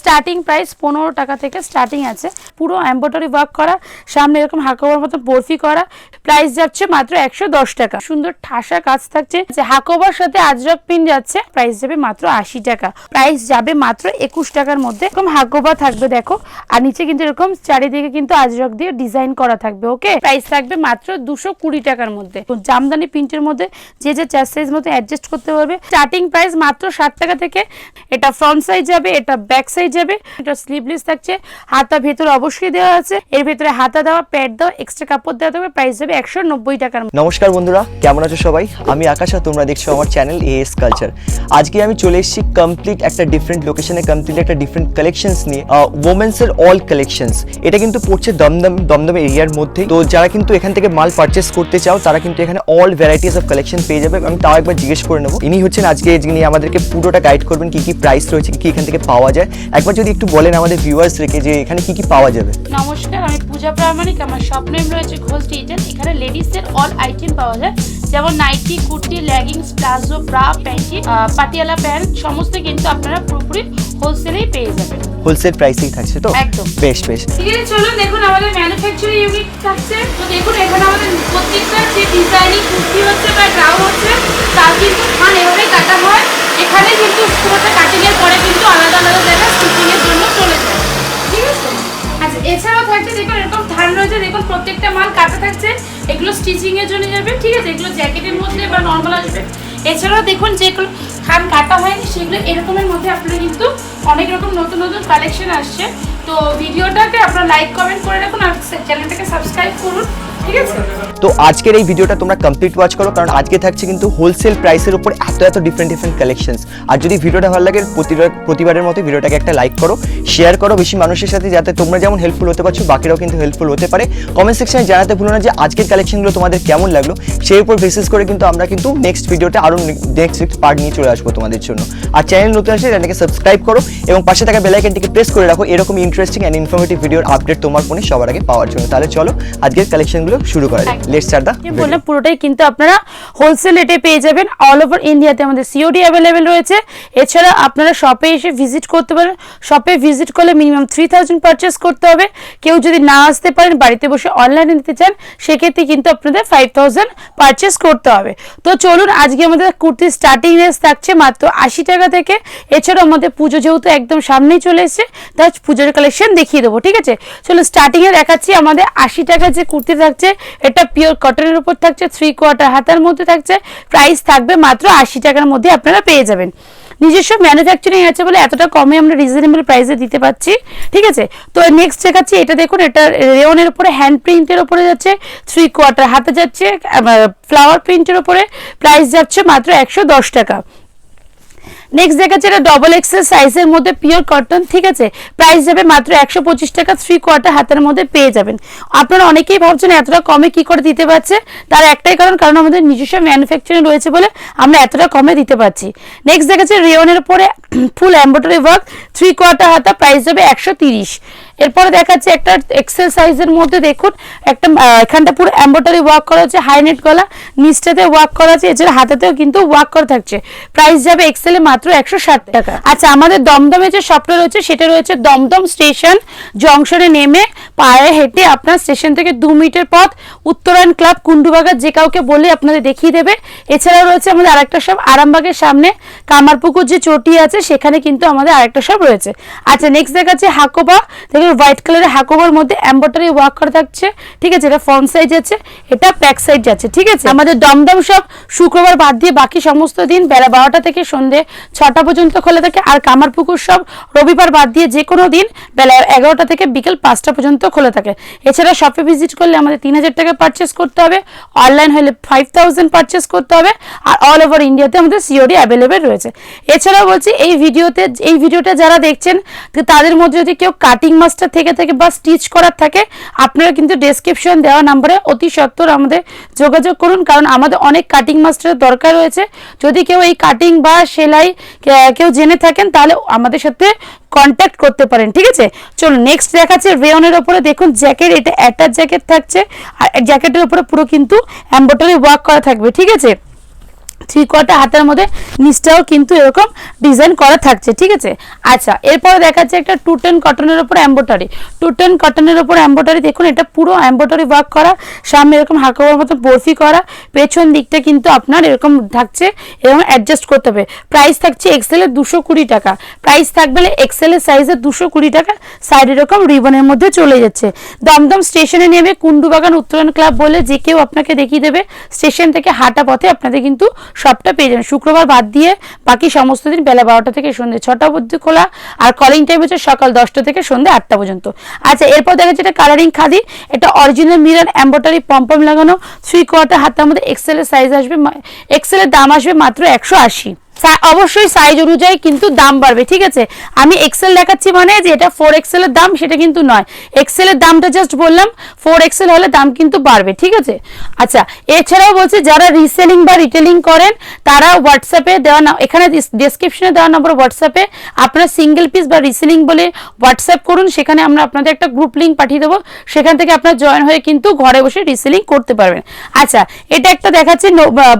Starting price 15 টাকা থেকে starting আছে। পুরো এমব্রয়ডারি ওয়ার্ক করা, সামনে এরকম হাকোবার মতো বরফি করা, প্রাইস যাচ্ছে মাত্র 110 টাকা। সুন্দর ঠাসা কাজ থাকছে, যে হাকোবার সাথে আজরক পিন যাচ্ছে, প্রাইস যাবে মাত্র 80 টাকা। প্রাইস যাবে মাত্র 21 টাকার মধ্যে। এরকম হাকোবা থাকবে দেখো, আর নিচে কিন্তু এরকম চারিদিকে কিন্তু আজরক দিয়ে ডিজাইন করা থাকবে। ওকে, প্রাইস থাকবে মাত্র 220 টাকার মধ্যে। জামদানি প্রিন্টের মধ্যে যে যে চার সাইজ মতো অ্যাডজাস্ট করতে পারবে। স্টার্টিং প্রাইস মাত্র 60 টাকা থেকে। এটা ফ্রন্ট সাইজ যাবে, এটা ব্যাক সাইজ যাবে, এটা স্লিভলেস থাকছে, হাতা ভেতরে অবশ্যই দেওয়া আছে, এর ভেতরে হাতা দেওয়া, প্যাড দেওয়া, এক্সট্রা কাপড় দেওয়া থাকবে। প্রাইস যাবে 190 টাকার। নমস্কার বন্ধুরা, কেমন আছো সবাই? আমি আকাশ আর তোমরা দেখছো আমার চ্যানেল এএস কালচার। আজকে আমি চলে এসেছি কমপ্লিট একটা ডিফারেন্ট লোকেশনে, কমপ্লিট একটা ডিফারেন্ট কালেকশনস নিয়ে। ওমেন্সের অল কালেকশনস, এটা কিন্তু পড়ছে দমদম এরিয়ার মধ্যে। তো যারা কিন্তু এখান থেকে মাল পারচেস করতে চাও, তারা কিন্তু এখানে অল ভ্যারাইটিস অফ কালেকশন পেয়ে যাবে। আমি তাও একবার জিজ্ঞেস করে নেবো, ইনি হচ্ছেন আজকে নিয়ে আমাদেরকে পুরোটা গাইড করবেন, কি কি প্রাইস রয়েছে, কি এখান থেকে পাওয়া যায়। একবার যদি একটু বলেন আমাদের ভিউয়ার্স রেখে যে এখানে কি কি পাওয়া যাবে। নমস্কার, আমি পূজা প্রামাণিক, আমার শপ নেম রয়েছে ঘোষ ডিজাইন। এখানে লেডিসের অল আইটেম পাওয়া যায়, যেমন nighty, kurti, leggings, palazzo, bra, panty, Patiala pant, সমস্ত কিন্তু আপনারা পুরোপুরি হোলসেলেই পেয়ে যাবেন। হোলসেল প্রাইসেই থাকছে তো? একদম। বেশ। ঠিক আছে, চলুন দেখুন আমাদের ম্যানুফ্যাকচারিং ইউনিট থাকছে। তো দেখুন এখানে আমাদের প্রত্যেকটা যে ডিজাইনিং কুর্তি হচ্ছে বা গাউন হচ্ছে, তার কিন্তু থান এভাবেই কাটা হয়। এখানে কিন্তু পুরোটা কাটিং এর পরে কিন্তু আলাদা আলাদা জায়গায় স্টিচিং এর জন্য চলে যায়। ঠিক আছে, আচ্ছা এছাড়াও থাকছে দেখুন এরকম থান রয়েছে, দেখুন প্রত্যেকটা মাল কাটা থাকছে, এগুলো স্টিচিং এর জন্য যাবে। ঠিক আছে, এগুলো জ্যাকেটের মধ্যে বা নর্মাল আসবে। এছাড়াও দেখুন যেগুলো থান কাটা হয়নি, সেগুলো এরকমের মধ্যে আপনারা কিন্তু অনেক রকম নতুন নতুন কালেকশন আসছে। তো ভিডিওটাকে আপনারা লাইক কমেন্ট করে রাখুন আর চ্যানেলটাকে সাবস্ক্রাইব করুন। ঠিক আছে, তো আজকের এই ভিডিওটা তোমরা কমপ্লিট ওয়াচ করো, কারণ আজকে থাকছে কিন্তু হোলসেল প্রাইসের উপর এত ডিফারেন্ট কালেকশনস। আর যদি ভিডিওটা ভালো লাগে, প্রতিবারের মতো ভিডিওটাকে একটা লাইক করো, শেয়ার করো বেশি মানুষের সাথে, যাতে তোমরা যেমন হেল্পফুল হতে পারছো, বাকিরাও কিন্তু হেল্পফুল হতে পারে। কমেন্ট সেকশনে জানাতে ভুলো না যে আজকের কালেকশনগুলো তোমাদের কেমন লাগলো। সেই উপর বেসিস করে কিন্তু আমরা কিন্তু নেক্সট ভিডিওতে আরও নেক্সট পার্ট নিয়ে চলে আসবো তোমাদের জন্য। আর চ্যানেল নতুন আসলে চ্যানেলকে সাবস্ক্রাইব করো এবং পাশে থাকা বেল আইকনটিকে প্রেস করে রাখো এরকম ইন্টারেস্টিং অ্যান্ড ইনফরমেটিভ ভিডিওর আপডেট তোমার ফোনে সবার আগে পাওয়ার জন্য। তাহলে চলো আজকের কালেকশনগুলো শুরু করা যাক। Let's start the video. বললাম পুরোটাই কিন্তু আপনারা হোলসেল রেটে পেয়ে যাবেন। অল ওভার ইন্ডিয়াতে আমাদের সিওডি অ্যাভেলেবেল রয়েছে। এছাড়া আপনারা শপে এসে ভিজিট করতে পারেন। শপে ভিজিট করলে মিনিমাম 3000 পারচেস করতে হবে। কেউ যদি না আসতে পারেন, বাড়িতে বসে অনলাইনে নিতে চান, সেক্ষেত্রে কিন্তু আপনাদের 5000 পারচেস করতে হবে। তো চলুন, আজকে আমাদের কুর্তির স্টার্টিং রেঞ্জ থাকছে মাত্র 80 টাকা থেকে। এছাড়াও আমাদের পুজো যেহেতু একদম সামনেই চলে এসেছে, তাই পুজোর কালেকশন দেখিয়ে দেবো। ঠিক আছে, চলুন স্টার্টিংয়ে দেখাচ্ছি। আমাদের 80 টাকার যে কুর্তি থাকছে, এটা পিওর কটনের উপর থাকছে, 3/4 হাতার মধ্যে থাকছে। প্রাইস থাকবে মাত্র 80 টাকার মধ্যে আপনারা পেয়ে যাবেন। নিজস্ব ম্যানুফ্যাকচারিং আছে বলে এতটা কমে আমরা রিজনেবল প্রাইসে দিতে পারছি। ঠিক আছে, তো নেক্সট দেখাচ্ছি। এটা দেখুন, এটা রেওনের উপরে হ্যান্ড প্রিন্টের উপরে যাচ্ছে, 3/4 হাতে যাচ্ছে, ফ্লাওয়ার প্রিন্টের উপরে। প্রাইস যাচ্ছে মাত্র 110 টাকা। নেক্সট দেখাচ্ছে, এটা ডবল এক্সেল সাইজের মধ্যে পিওর কটন। ঠিক আছে, প্রাইস যাবে মাত্র 125 টাকা। 3/4 হাতের মধ্যে পেয়ে যাবেন। আপনারা অনেকেই ভাবছেন এতটা কমে কি করে দিতে পারছে, তার একটাই কারণ আমাদের নিজস্ব ম্যানুফ্যাকচারিং রয়েছে বলে আমরা এতটা কমে দিতে পারছি। নেক্সট দেখাচ্ছে রেওনের উপরে ফুল এমব্রয়ডারি ওয়ার্ক, 3/4 হাতা, প্রাইস যাবে 130। এরপরে দেখাচ্ছে একটা এক্সেল সাইজের মধ্যে, দেখুন একটা এখানটা পুরো এমব্রয়ডারি ওয়ার্ক করা আছে, হাই নেট গলা, নিচটাতে ওয়ার্ক করা আছে, এছাড়া হাতাতেও কিন্তু ওয়ার্ক করা থাকছে। প্রাইস যাবে এক্সেলে মাত্র 160 টাকা। আচ্ছা, আমাদের দমদমে যে শপটা রয়েছে, সেটা রয়েছে দমদম স্টেশন জংশনে নেমে পায়ে হেঁটে আপনার স্টেশন থেকে 2 মিনিটের পথ, উত্তরায়ণ ক্লাব, কুন্ডুবাগার, যে কাউকে বলে আপনাদের দেখিয়ে দেবে। এছাড়াও রয়েছে আমাদের আরেকটা শপ আরামবাগের সামনে কামারপুকুর যে চটি আছে, সেখানে কিন্তু আমাদের আরেকটা শপ রয়েছে। আচ্ছা, নেক্সট দেখাচ্ছে হাকোবা। দেখুন হোয়াইট কালারের হাকোবার মধ্যে এমব্রয়ডারি ওয়ার্ক করা থাকছে। ঠিক আছে, এটা ফ্রন্ট সাইজ আছে, এটা ব্যাক সাইড যাচ্ছে। ঠিক আছে, আমাদের দমদম শপ শুক্রবার বাদ দিয়ে বাকি সমস্ত দিন বেলা 12টা থেকে সন্ধ্যে 6টা পর্যন্ত খোলা থাকে। আর কামারপুকুর শপ রবিবার বাদ দিয়ে যে কোনো দিন বেলা 11টা থেকে বিকেল 5টা পর্যন্ত খোলা থাকে। এছাড়া শপে ভিজিট করলে আমাদের 3000 টাকা পারচেস করতে হবে, অনলাইন হলে 5000 পারচেস করতে হবে। আর অল ওভার ইন্ডিয়াতে আমাদের সিওডি অ্যাভেলেবেল রয়েছে। এছাড়াও বলছি, এই ভিডিওটা যারা দেখছেন, তাদের মধ্যে যদি কেউ কাটিং মাস্টার থেকে বা স্টিচ করার থাকে, আপনারা কিন্তু ডেসক্রিপশন দেওয়া নাম্বারে অতি সত্বর আমাদের যোগাযোগ করুন, কারণ আমাদের অনেক কাটিং মাস্টারের দরকার রয়েছে। যদি কেউ এই কাটিং বা সেলাই কেউ জেনে থাকেন, তাহলে আমাদের সাথে কন্ট্যাক্ট করতে পারেন। ঠিক আছে, চলুন নেক্সট দেখাচ্ছে রেওনের উপরে। দেখুন জ্যাকেট, এটা অ্যাটাচ জ্যাকেট থাকছে, আর জ্যাকেটের উপরে পুরো কিন্তু এমব্রয়ডারি ওয়ার্ক করা থাকবে। ঠিক আছে, 3/4 হাতের মধ্যে নিচটাও কিন্তু এরকম ডিজাইন করা থাকছে, ঠিক আছে। আচ্ছা, এরপরে দেখাচ্ছে একটা 210 কটনের উপর এমব্রয়ডারি। 210 কটনের উপর এমব্রয়ডারি, দেখুন এটা পুরো এমব্রয়ডারি ওয়ার্ক করা, সামনে এরকম হাঁকাবার মতো বরফি করা, পেছন দিকটা কিন্তু আপনার এরকম থাকছে, এরকম অ্যাডজাস্ট করতে হবে। প্রাইস থাকছে এক্সেল এর 220 টাকা, প্রাইস থাকবে এক্সেল এর সাইজের 220 টাকা। সাইড এরকম রিবনের মধ্যে চলে যাচ্ছে। দমদম স্টেশনে নেমে কুন্ডুবাগান উত্তরণ ক্লাব বলে যে কেউ আপনাকে দেখিয়ে দেবে, স্টেশন থেকে হাঁটা পথে আপনাদের কিন্তু সবটা পেয়ে যাবেন। শুক্রবার বাদ দিয়ে বাকি সমস্ত দিন বেলা 12টা থেকে সন্ধ্যে 6টা অবধি খোলা, আর কলিং টাইম হচ্ছে সকাল 10টা থেকে সন্ধ্যে 8টা পর্যন্ত। আচ্ছা, এরপর দেখা যাচ্ছে এটা কালারিং খাদি, এটা অরিজিনাল মিরর এমব্রয়ডারি পম্পম লাগানো, 3/4 হাতের মধ্যে এক্সেল এর সাইজ আসবে, এক্সেল এর দাম আসবে মাত্র 180। অবশ্যই সাইজ অনুযায়ী কিন্তু দাম বাড়বে, ঠিক আছে। আমি এক্সেল দেখাচ্ছি মানে যে এটা 4XL এর দাম সেটা কিন্তু নয়, এক্সেল এর দামটা জাস্ট বললাম, 4XL হলে দাম কিন্তু বাড়বে, ঠিক আছে। আচ্ছা, এছাড়াও বলছি যারা রিসেলিং বা রিটেলিং করেন তারা হোয়াটসঅ্যাপে দেওয়া, এখানে ডেসক্রিপশনে দেওয়া নম্বর হোয়াটসঅ্যাপে আপনারা সিঙ্গেল পিস বা রিসেলিং বলে হোয়াটসঅ্যাপ করুন, সেখানে আমরা আপনাদের একটা গ্রুপ লিঙ্ক পাঠিয়ে দেবো, সেখান থেকে আপনারা জয়েন হয়ে কিন্তু ঘরে বসে রিসেলিং করতে পারবেন। আচ্ছা, এটা একটা দেখাচ্ছি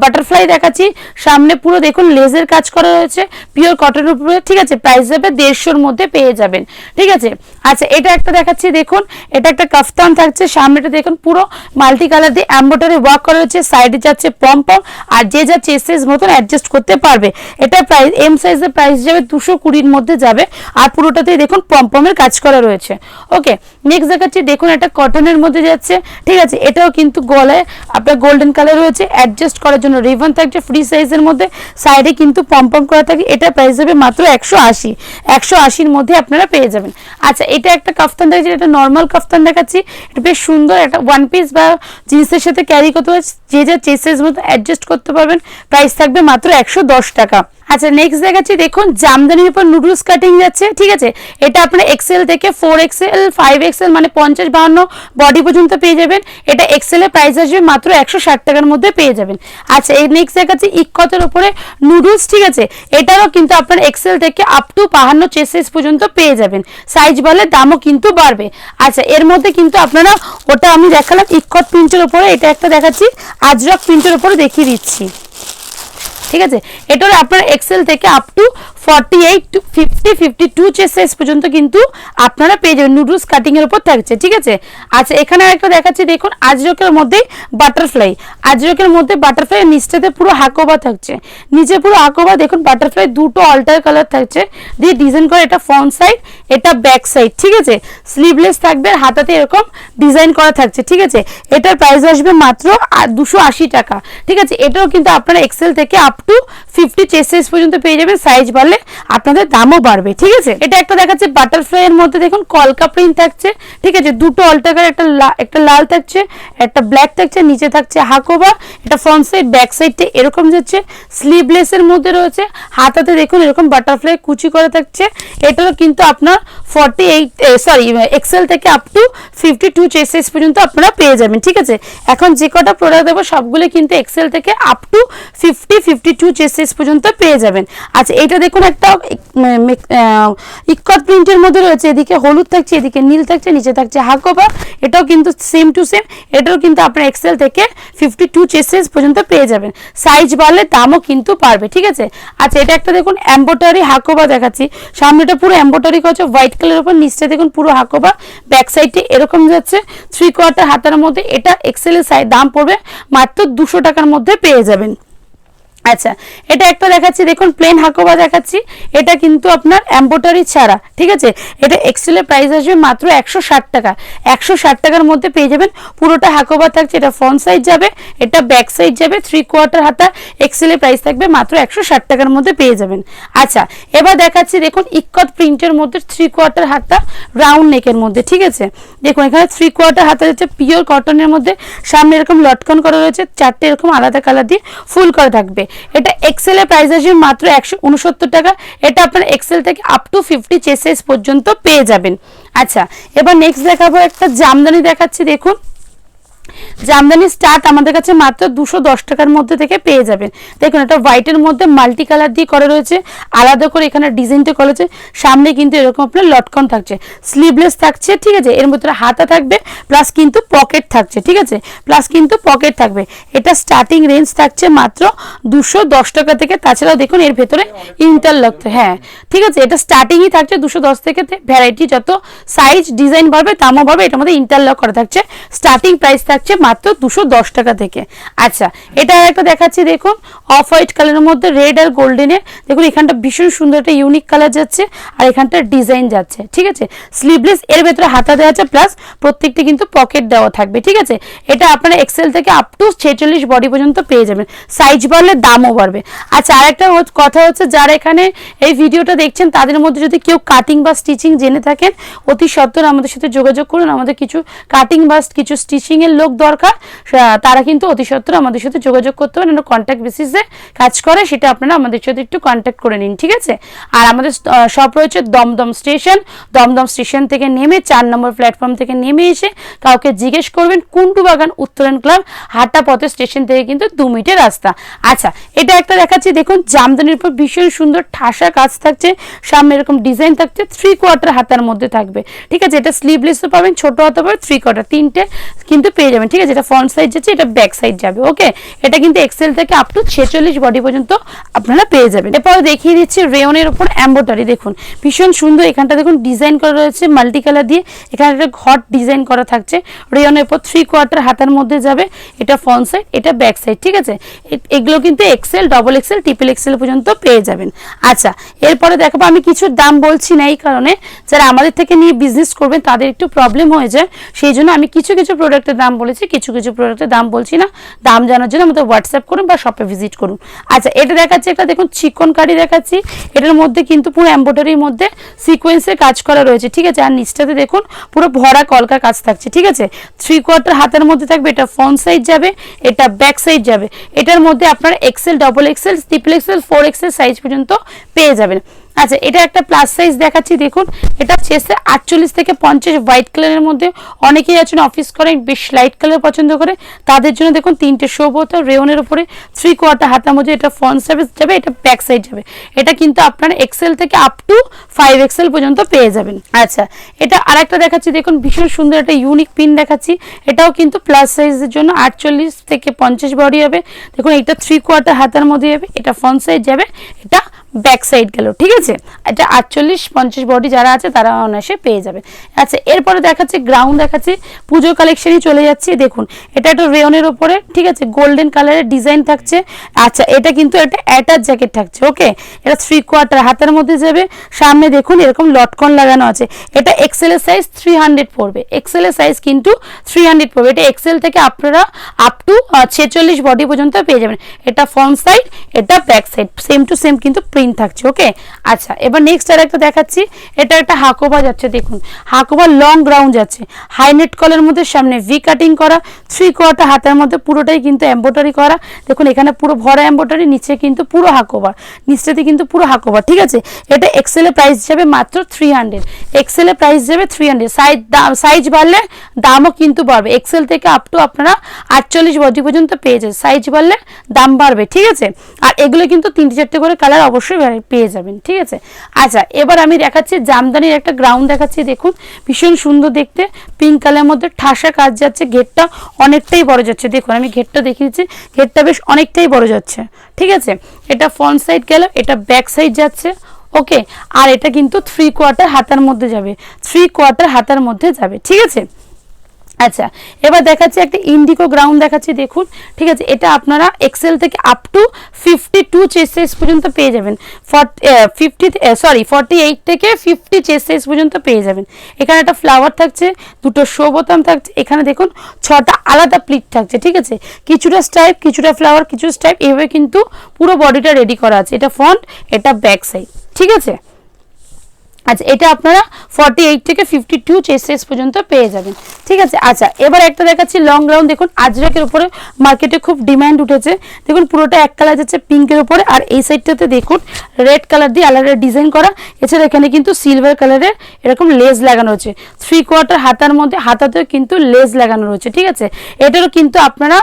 বাটারফ্লাই দেখাচ্ছি, সামনে পুরো দেখুন লেজের কাজ করা রয়েছে, পিওর কটনের উপরে, ঠিক আছে। প্রাইস যাবে 150-র মধ্যে পেয়ে যাবেন, ঠিক আছে। আচ্ছা, এটা একটা দেখাচ্ছি, দেখুন এটা একটা কাফতান থাকছে, সামনেটা দেখুন পুরো মাল্টি কালার দিয়ে এমব্রয়ডারি ওয়ার্ক করা রয়েছে, সাইডে যাচ্ছে পম্পম, আর যে যা চেস্ট সাইজ মতন অ্যাডজাস্ট করতে পারবে। এটা প্রাইস এম সাইজের প্রাইস যাবে 220-র মধ্যে যাবে, আর পুরোটাতেই দেখুন পম্পমের কাজ করা রয়েছে। ওকে, নেক্সট দেখাচ্ছি, দেখুন এটা কটনের মধ্যে যাচ্ছে, ঠিক আছে। এটাও কিন্তু গলায় আপনার গোল্ডেন কালার রয়েছে, অ্যাডজাস্ট করার জন্য রিবন থাকছে ফ্রি সাইজের মধ্যে, সাইডে কিন্তু পম্পম করা থাকে। এটা প্রাইস যাবে মাত্র 180, 180-র মধ্যে আপনারা পেয়ে যাবেন। আচ্ছা, এটা একটা কাফতান দেখাচ্ছি, এটা নর্মাল কাফতান দেখাচ্ছি, এটা বেশ সুন্দর, একটা ওয়ান পিস বা জিন্সের সাথে ক্যারি করতে পারবেন, যে যা চেস্ট সাইজ মতো অ্যাডজাস্ট করতে পারবেন। প্রাইস থাকবে মাত্র 110 টাকা। আচ্ছা, নেক্সট দেখাচ্ছি, দেখুন জামদানির উপর নুডলস কাটিং যাচ্ছে, ঠিক আছে। এটা আপনার এক্সেল থেকে 4XL 5XL মানে 50-52 বডি পর্যন্ত পেয়ে যাবেন। এটা এক্সেল এর প্রাইস আসবে মাত্র 160 টাকার মধ্যে পেয়ে যাবেন। আচ্ছা, এই নেক্সট দেখাচ্ছি ইকতের উপরে নুডলস, ঠিক আছে। এটারও কিন্তু আপনার এক্সেল থেকে আপ টু 52 চেস্ট সাইজ পর্যন্ত পেয়ে যাবেন, সাইজ বাড়লে দামও কিন্তু বাড়বে। আচ্ছা, এর মধ্যে কিন্তু আপনারা, ওটা আমি দেখালাম ইকত প্রিন্টের উপরে, এটা একটা দেখাচ্ছি আজরক প্রিন্টের উপরে দেখিয়ে দিচ্ছি, ঠিক আছে। এটার আপনার এক্সেল থেকে up to 48 to 50 52 chest size পর্যন্ত কিন্তু আপনারা পেয়ে যাবেন, নুডলস কাটিং এর উপর থাকছে, ঠিক আছে। আচ্ছা, এখানে একটা দেখাচ্ছি, দেখুন আজরকের মধ্যে বাটারফ্লাই, আজরকের মধ্যে বাটারফ্লাই, নিচটাতে পুরো হাকোবা থাকছে, নিচে পুরো হাকোবা, দেখুন বাটারফ্লাই দুটো অল্টার কালার থাকছে দিয়ে ডিজাইন করে, এটা ফ্রন্ট সাইড, এটা ব্যাক সাইড, ঠিক আছে। স্লিভলেস থাকবে, হাতাতে এরকম ডিজাইন করা থাকছে, ঠিক আছে। এটার প্রাইস আসবে মাত্র 280 টাকা, ঠিক আছে। এটাও কিন্তু আপনারা এক্সেল থেকে আপ টু 50 চেস্ট সাইজ পর্যন্ত পেয়ে যাবেন, সাইজ বাড়লে আপনাদের দামও বাড়বে, ঠিক আছে। এটা একটা দেখাচ্ছে বাটারফ্লাই এর মধ্যে, দেখুন কলকা প্রিন্ট থাকছে, ঠিক আছে। দুটো অল্টার, একটা লাল থাকছে, একটা ব্ল্যাক থাকছে, নিচে থাকছে হাকোবা, এটা ফ্রন্ট সাইড ব্যাক সাইডটা এরকম যাচ্ছে, স্লিভলেস এর মধ্যে রয়েছে, হাতাতে দেখুন এরকম বাটারফ্লাই কুচি করা থাকছে। এটারও কিন্তু আপনার 48 এক্সেল থেকে আপ টু 52 চেস্ট সাইজ পর্যন্ত আপনারা পেয়ে যাবেন, ঠিক আছে। এখন যে কটা প্রোডাক্ট দেবো সবগুলো কিন্তু এক্সেল থেকে আপ টু 50-52 চেস্ট সাইজ পর্যন্ত পেয়ে যাবেন। আচ্ছা, এটা দেখুন একটা ইকত প্রিন্টের মধ্যে রয়েছে, এদিকে হলুদ থাকছে, এদিকে নীল থাকছে, নিচে থাকছে হাকোবা, এটাও কিন্তু সেম টু সেম, এটাও কিন্তু আপনার এক্সেল থেকে 52 চেস্ট সাইজ পর্যন্ত পেয়ে যাবেন, সাইজ বাড়লে দামও কিন্তু পারবে, ঠিক আছে। আচ্ছা, এটা একটা দেখুন এমব্রয়ডারি হাকোবা দেখাচ্ছি, সামনেটা পুরো এমব্রয়ডারি করছে হোয়াইট কালার উপর, নিচটা দেখুন পুরো হাকোবা, ব্যাক সাইডে এরকম যাচ্ছে 3/4 হাতার মধ্যে। এটা এক্সেল এর দাম পড়বে মাত্র 200 টাকার মধ্যে পেয়ে যাবেন। আচ্ছা, এটা একটা দেখাচ্ছি, দেখুন প্লেন হাকোবা দেখাচ্ছি, এটা কিন্তু আপনার এমব্রয়ডারি ছাড়া, ঠিক আছে। এটা এক্সেল এর প্রাইস আসবে মাত্র 160 টাকা, 160 টাকার মধ্যে পেয়ে যাবেন। পুরোটা হাকোবা থাকছে, এটা ফ্রন্ট সাইড যাবে, এটা ব্যাক সাইড যাবে, 3/4 হাতা, এক্সেল এর প্রাইস থাকবে মাত্র 160 টাকার মধ্যে পেয়ে যাবেন। আচ্ছা, এবার দেখাচ্ছি, দেখুন ইকত প্রিন্টের মধ্যে 3/4 হাতা রাউন্ড নেকের মধ্যে, ঠিক আছে। দেখুন এখানে 3/4 হাতা হচ্ছে পিওর কটনের মধ্যে, সামনে এরকম লটকন করা রয়েছে, চারটে এরকম আলাদা কালার দিয়ে ফুল করা থাকবে। এটা এক্সেল এর প্রাইস আসবে মাত্র 169 টাকা, এটা আপনার এক্সেল থেকে আপ টু 50 চেস্ট সাইজ পর্যন্ত পেয়ে যাবেন। আচ্ছা, এবার নেক্সট দেখাবো একটা জামদানি দেখাচ্ছি, দেখুন জামদানি স্টার্ট আমাদের কাছে মাত্র 210 টাকার মধ্যে থেকে পেয়ে যাবেন। দেখুন এটা হোয়াইটের মধ্যে মাল্টি কালার দিয়ে করা রয়েছে, আলাদা করে এখানে ডিজাইনটা করা রয়েছে, সামনে কিন্তু এরকম আপনার লটকন থাকছে, স্লিভলেস থাকছে, ঠিক আছে, এর মধ্যে হাতা থাকবে প্লাস কিন্তু পকেট থাকছে, ঠিক আছে, প্লাস কিন্তু পকেট থাকবে। এটা স্টার্টিং রেঞ্জ থাকছে মাত্র 210 টাকা থেকে। তাছাড়াও দেখুন এর ভেতরে ইন্টারলক, হ্যাঁ ঠিক আছে, এটা স্টার্টিংই থাকছে 210 থেকে, ভ্যারাইটি যত সাইজ ডিজাইন বাড়বে দামও বাড়বে। এটার মধ্যে ইন্টারলক করা থাকছে, স্টার্টিং প্রাইস থাকছে মাত্র 210 টাকা থেকে। আচ্ছা এটা একটা দেখাচ্ছি, দেখুন অফ হোয়াইট কালারের মধ্যে রেড আর গোল্ডেনের, দেখুন এখানটা ভীষণ সুন্দর একটা ইউনিক কালার যাচ্ছে আর এখানটা ডিজাইন যাচ্ছে, ঠিক আছে, স্লিভলেস, এর ভেতরে হাতা দেওয়া আছে প্লাস প্রত্যেকটি কিন্তু পকেট দেওয়া থাকবে, ঠিক আছে। এটা আপনারা এক্সেল থেকে আপ টু 46 বডি পর্যন্ত পেয়ে যাবেন, সাইজ বাড়লে দামও বাড়বে। আচ্ছা আরেকটা কথা হচ্ছে, যারা এখানে এই ভিডিওটা দেখছেন তাদের মধ্যে যদি কেউ কাটিং বা স্টিচিং জেনে থাকেন অতি সত্বর আমাদের সাথে যোগাযোগ করুন। আমাদের কিছু কাটিং বা কিছু স্টিচিং এর লোক দরকার, তারা কিন্তু অতি সত্বর আমাদের সাথে যোগাযোগ করতে পারেন, কন্ট্যাক্ট বেসিসে কাজ করে, সেটা আপনারা আমাদের সাথে একটু কন্ট্যাক্ট করে নিন, ঠিক আছে। আর আমাদের শপ রয়েছে দমদম স্টেশন, দমদম স্টেশন থেকে নেমে 4 নম্বর প্ল্যাটফর্ম থেকে নেমে এসে কাউকে জিজ্ঞেস করবেন কুন্টু বাগান উত্তরণ ক্লাব, হাঁটা পথে স্টেশন থেকে কিন্তু 2 মিনিটের রাস্তা। আচ্ছা এটা একটা দেখাচ্ছি, দেখুন জামদানির উপর ভীষণ সুন্দর ঠাসা কাজ থাকছে, সামনে এরকম ডিজাইন থাকছে, 3/4 হাতার মধ্যে থাকবে, ঠিক আছে। এটা স্লিভলেসও পাবেন, ছোট হাতা পাবেন, 3/4 তিনটে কিন্তু পেয়ে যাবেন, ঠিক আছে। এটা ফ্রন্ট সাইড যাচ্ছে, এটা ব্যাক সাইড যাবে, ওকে। এটা কিন্তু এক্সেল থেকে আপ টু 46 বডি পর্যন্ত আপনারা পেয়ে যাবেন। এরপর দেখিয়ে দিচ্ছি রেয়নের উপর এমব্রয়ডারি, দেখুন ভীষণ সুন্দর, এখানটা দেখুন ডিজাইন করা রয়েছে মাল্টি কালার দিয়ে, এখানে একটা ঘট ডিজাইন করা থাকছে, রেয়নের উপর 3/4 হাতার মধ্যে যাবে, এটা ফ্রন্ট সাইড, এটা ব্যাক সাইড, ঠিক আছে। এগুলো কিন্তু XL, double XL, triple XL পর্যন্ত পেয়ে যাবেন। আচ্ছা এরপরে দেখাবো, আমি কিছু দাম বলছি না এই কারণে যারা আমাদের থেকে নিয়ে বিজনেস করবেন তাদের একটু প্রবলেম হয়ে যায়, সেই জন্য আমি কিছু কিছু প্রোডাক্টের দাম বলেছি, কিছু কিছু প্রোডাক্টের দাম বলছি না। দাম জানার জন্য আমাদের হোয়াটসঅ্যাপ করুন বা শপে ভিজিট করুন। আচ্ছা এটা দেখাচ্ছি, একটা দেখুন চিকন কারি দেখাচ্ছি, এটার মধ্যে কিন্তু পুরো এমব্রয়ডারির মধ্যে সিকোয়েন্সের কাজ করা রয়েছে, ঠিক আছে। আর নিচটাতে দেখুন পুরো ভরা কলকার কাজ থাকছে, ঠিক আছে, 3/4 হাতের মধ্যে থাকবে, এটা ফ্রন্ট সাইড যাবে, এটা ব্যাক সাইড যাবে। এটার মধ্যে আপনারা XL, double XL, triple XL, 4 XL size পর্যন্ত পেয়ে যাবেন। আচ্ছা এটা একটা প্লাস সাইজ দেখাচ্ছি, দেখুন এটা চেস্টে 48 থেকে 50 হোয়াইট কালারের মধ্যে, অনেকেই আছেন অফিস করেন বেশ লাইট কালার পছন্দ করে, তাদের জন্য দেখুন 3টে শোভতা রেয়নের উপরে 3/4 হাতার মধ্যে, এটা ফ্রন্ট সাইড যাবে, এটা ব্যাক সাইড যাবে। এটা কিন্তু আপনারা এক্সেল থেকে আপ টু 5 এক্সেল পর্যন্ত পেয়ে যাবেন। আচ্ছা এটা আরেকটা দেখাচ্ছি, দেখুন ভীষণ সুন্দর একটা ইউনিক পিন দেখাচ্ছি, এটাও কিন্তু প্লাস সাইজের জন্য 48 থেকে 50 বডি হবে। দেখুন এটা 3/4 হাতার মধ্যে যাবে, এটা ফ্রন্ট সাইড যাবে, এটা ব্যাক সাইড গেল, ঠিক আছে। এটা 48-50 বডি যারা আছে তারা অনায়াসে পেয়ে যাবে। আচ্ছা এরপরে দেখাচ্ছি গ্রাউন্ড দেখাচ্ছি, পুজো কালেকশনই চলে যাচ্ছে, দেখুন এটা একটা রেয়নের উপরে, ঠিক আছে, গোল্ডেন কালারের ডিজাইন থাকছে। আচ্ছা এটা কিন্তু একটা অ্যাটাচ জ্যাকেট থাকছে, ওকে, এটা 3/4 হাতের মধ্যে যাবে, সামনে দেখুন এরকম লটকন লাগানো আছে। এটা এক্সেল এর সাইজ 300 পড়বে, এক্সেল এর সাইজ কিন্তু 300 পড়বে। এটা এক্সেল থেকে আপনারা আপ টু 46 বডি পর্যন্ত পেয়ে যাবেন। এটা ফ্রন্ট সাইড, এটা back side, same to same কিন্তু প্রিন্ট থাকছে, ওকে। আচ্ছা এবার নেক্সট আর একটা দেখাচ্ছি, এটা একটা হাকোবা যাচ্ছে, দেখুন হাকোবা লং গ্রাউন্ড যাচ্ছে, হাইনেট কলের মধ্যে সামনে ভি কাটিং করা, 3/4 হাতের মধ্যে পুরোটাই কিন্তু এমব্রয়ডারি করা, দেখুন এখানে পুরো ভরা এমব্রয়ডারি, নিচে কিন্তু পুরো হাকোবা, নিচটাতে কিন্তু পুরো হাকোবা, ঠিক আছে। এটা এক্সেল এর প্রাইস যাবে মাত্র 300, এক্সেল এর প্রাইস যাবে 300, সাইজ বাড়লে দামও কিন্তু বাড়বে, এক্সেল থেকে আপ টু আপনারা 48 বডি পর্যন্ত পেয়ে যাবেন, সাইজ বাড়লে দাম বাড়বে, ঠিক আছে। আর এগুলো কিন্তু 3-4টে করে কালার অবশ্যই পেয়ে যাবেন, ঠিক আছে। আচ্ছা এবার আমি দেখাচ্ছি জামদানির একটা গ্রাউন্ড দেখাচ্ছি, দেখুন ভীষণ সুন্দর দেখতে, পিঙ্ক কালারের মধ্যে ঠাসা কাজ যাচ্ছে, ঘেরটা অনেকটাই বড় যাচ্ছে, দেখুন আমি ঘেরটা দেখিয়ে দিচ্ছি, ঘেরটা বেশ অনেকটাই বড় যাচ্ছে, ঠিক আছে। এটা ফ্রন্ট সাইড গেল, এটা ব্যাক সাইড যাচ্ছে, ওকে। আর এটা কিন্তু 3/4 হাতার মধ্যে যাবে, 3/4 হাতার মধ্যে যাবে, ঠিক আছে। আচ্ছা এবার দেখাচ্ছি একটা ইন্ডিগো গ্রাউন্ড দেখাচ্ছি, দেখুন ঠিক আছে, এটা আপনারা এক্সেল থেকে আপ টু 52 চেস্ট সাইজ পর্যন্ত পেয়ে যাবেন, 48 থেকে 50 চেস্ট সাইজ পর্যন্ত পেয়ে যাবেন। এখানে একটা ফ্লাওয়ার থাকছে, দুটো শো বোতাম থাকছে, এখানে দেখুন 6টা আলাদা প্লিট থাকছে, ঠিক আছে, কিছুটা স্টাইপ, কিছুটা ফ্লাওয়ার, কিছু স্টাইপ, এইভাবে কিন্তু পুরো বডিটা রেডি করা আছে। এটা ফ্রন্ট, এটা ব্যাক সাইড, ঠিক আছে। আচ্ছা এটা আপনারা 48 থেকে 52 চেস্ট সাইজ পর্যন্ত পেয়ে যাবেন, ঠিক আছে। আচ্ছা, এবার একটা দেখাচ্ছি লং গ্রাউন। দেখুন আজরাকের উপরে মার্কেটে খুব ডিমান্ড উঠেছে। দেখুন পুরোটা এক কালার যাচ্ছে পিঙ্কের উপরে, আর এই সাইডটাতে দেখুন রেড কালার দিয়ে আলাদা ডিজাইন করা। এছাড়া এখানে কিন্তু সিলভার কালারের এরকম লেস লাগানো হচ্ছে। 3/4 হাতার মধ্যে, হাতাতেও কিন্তু লেস লাগানো রয়েছে, ঠিক আছে। এটারও কিন্তু আপনারা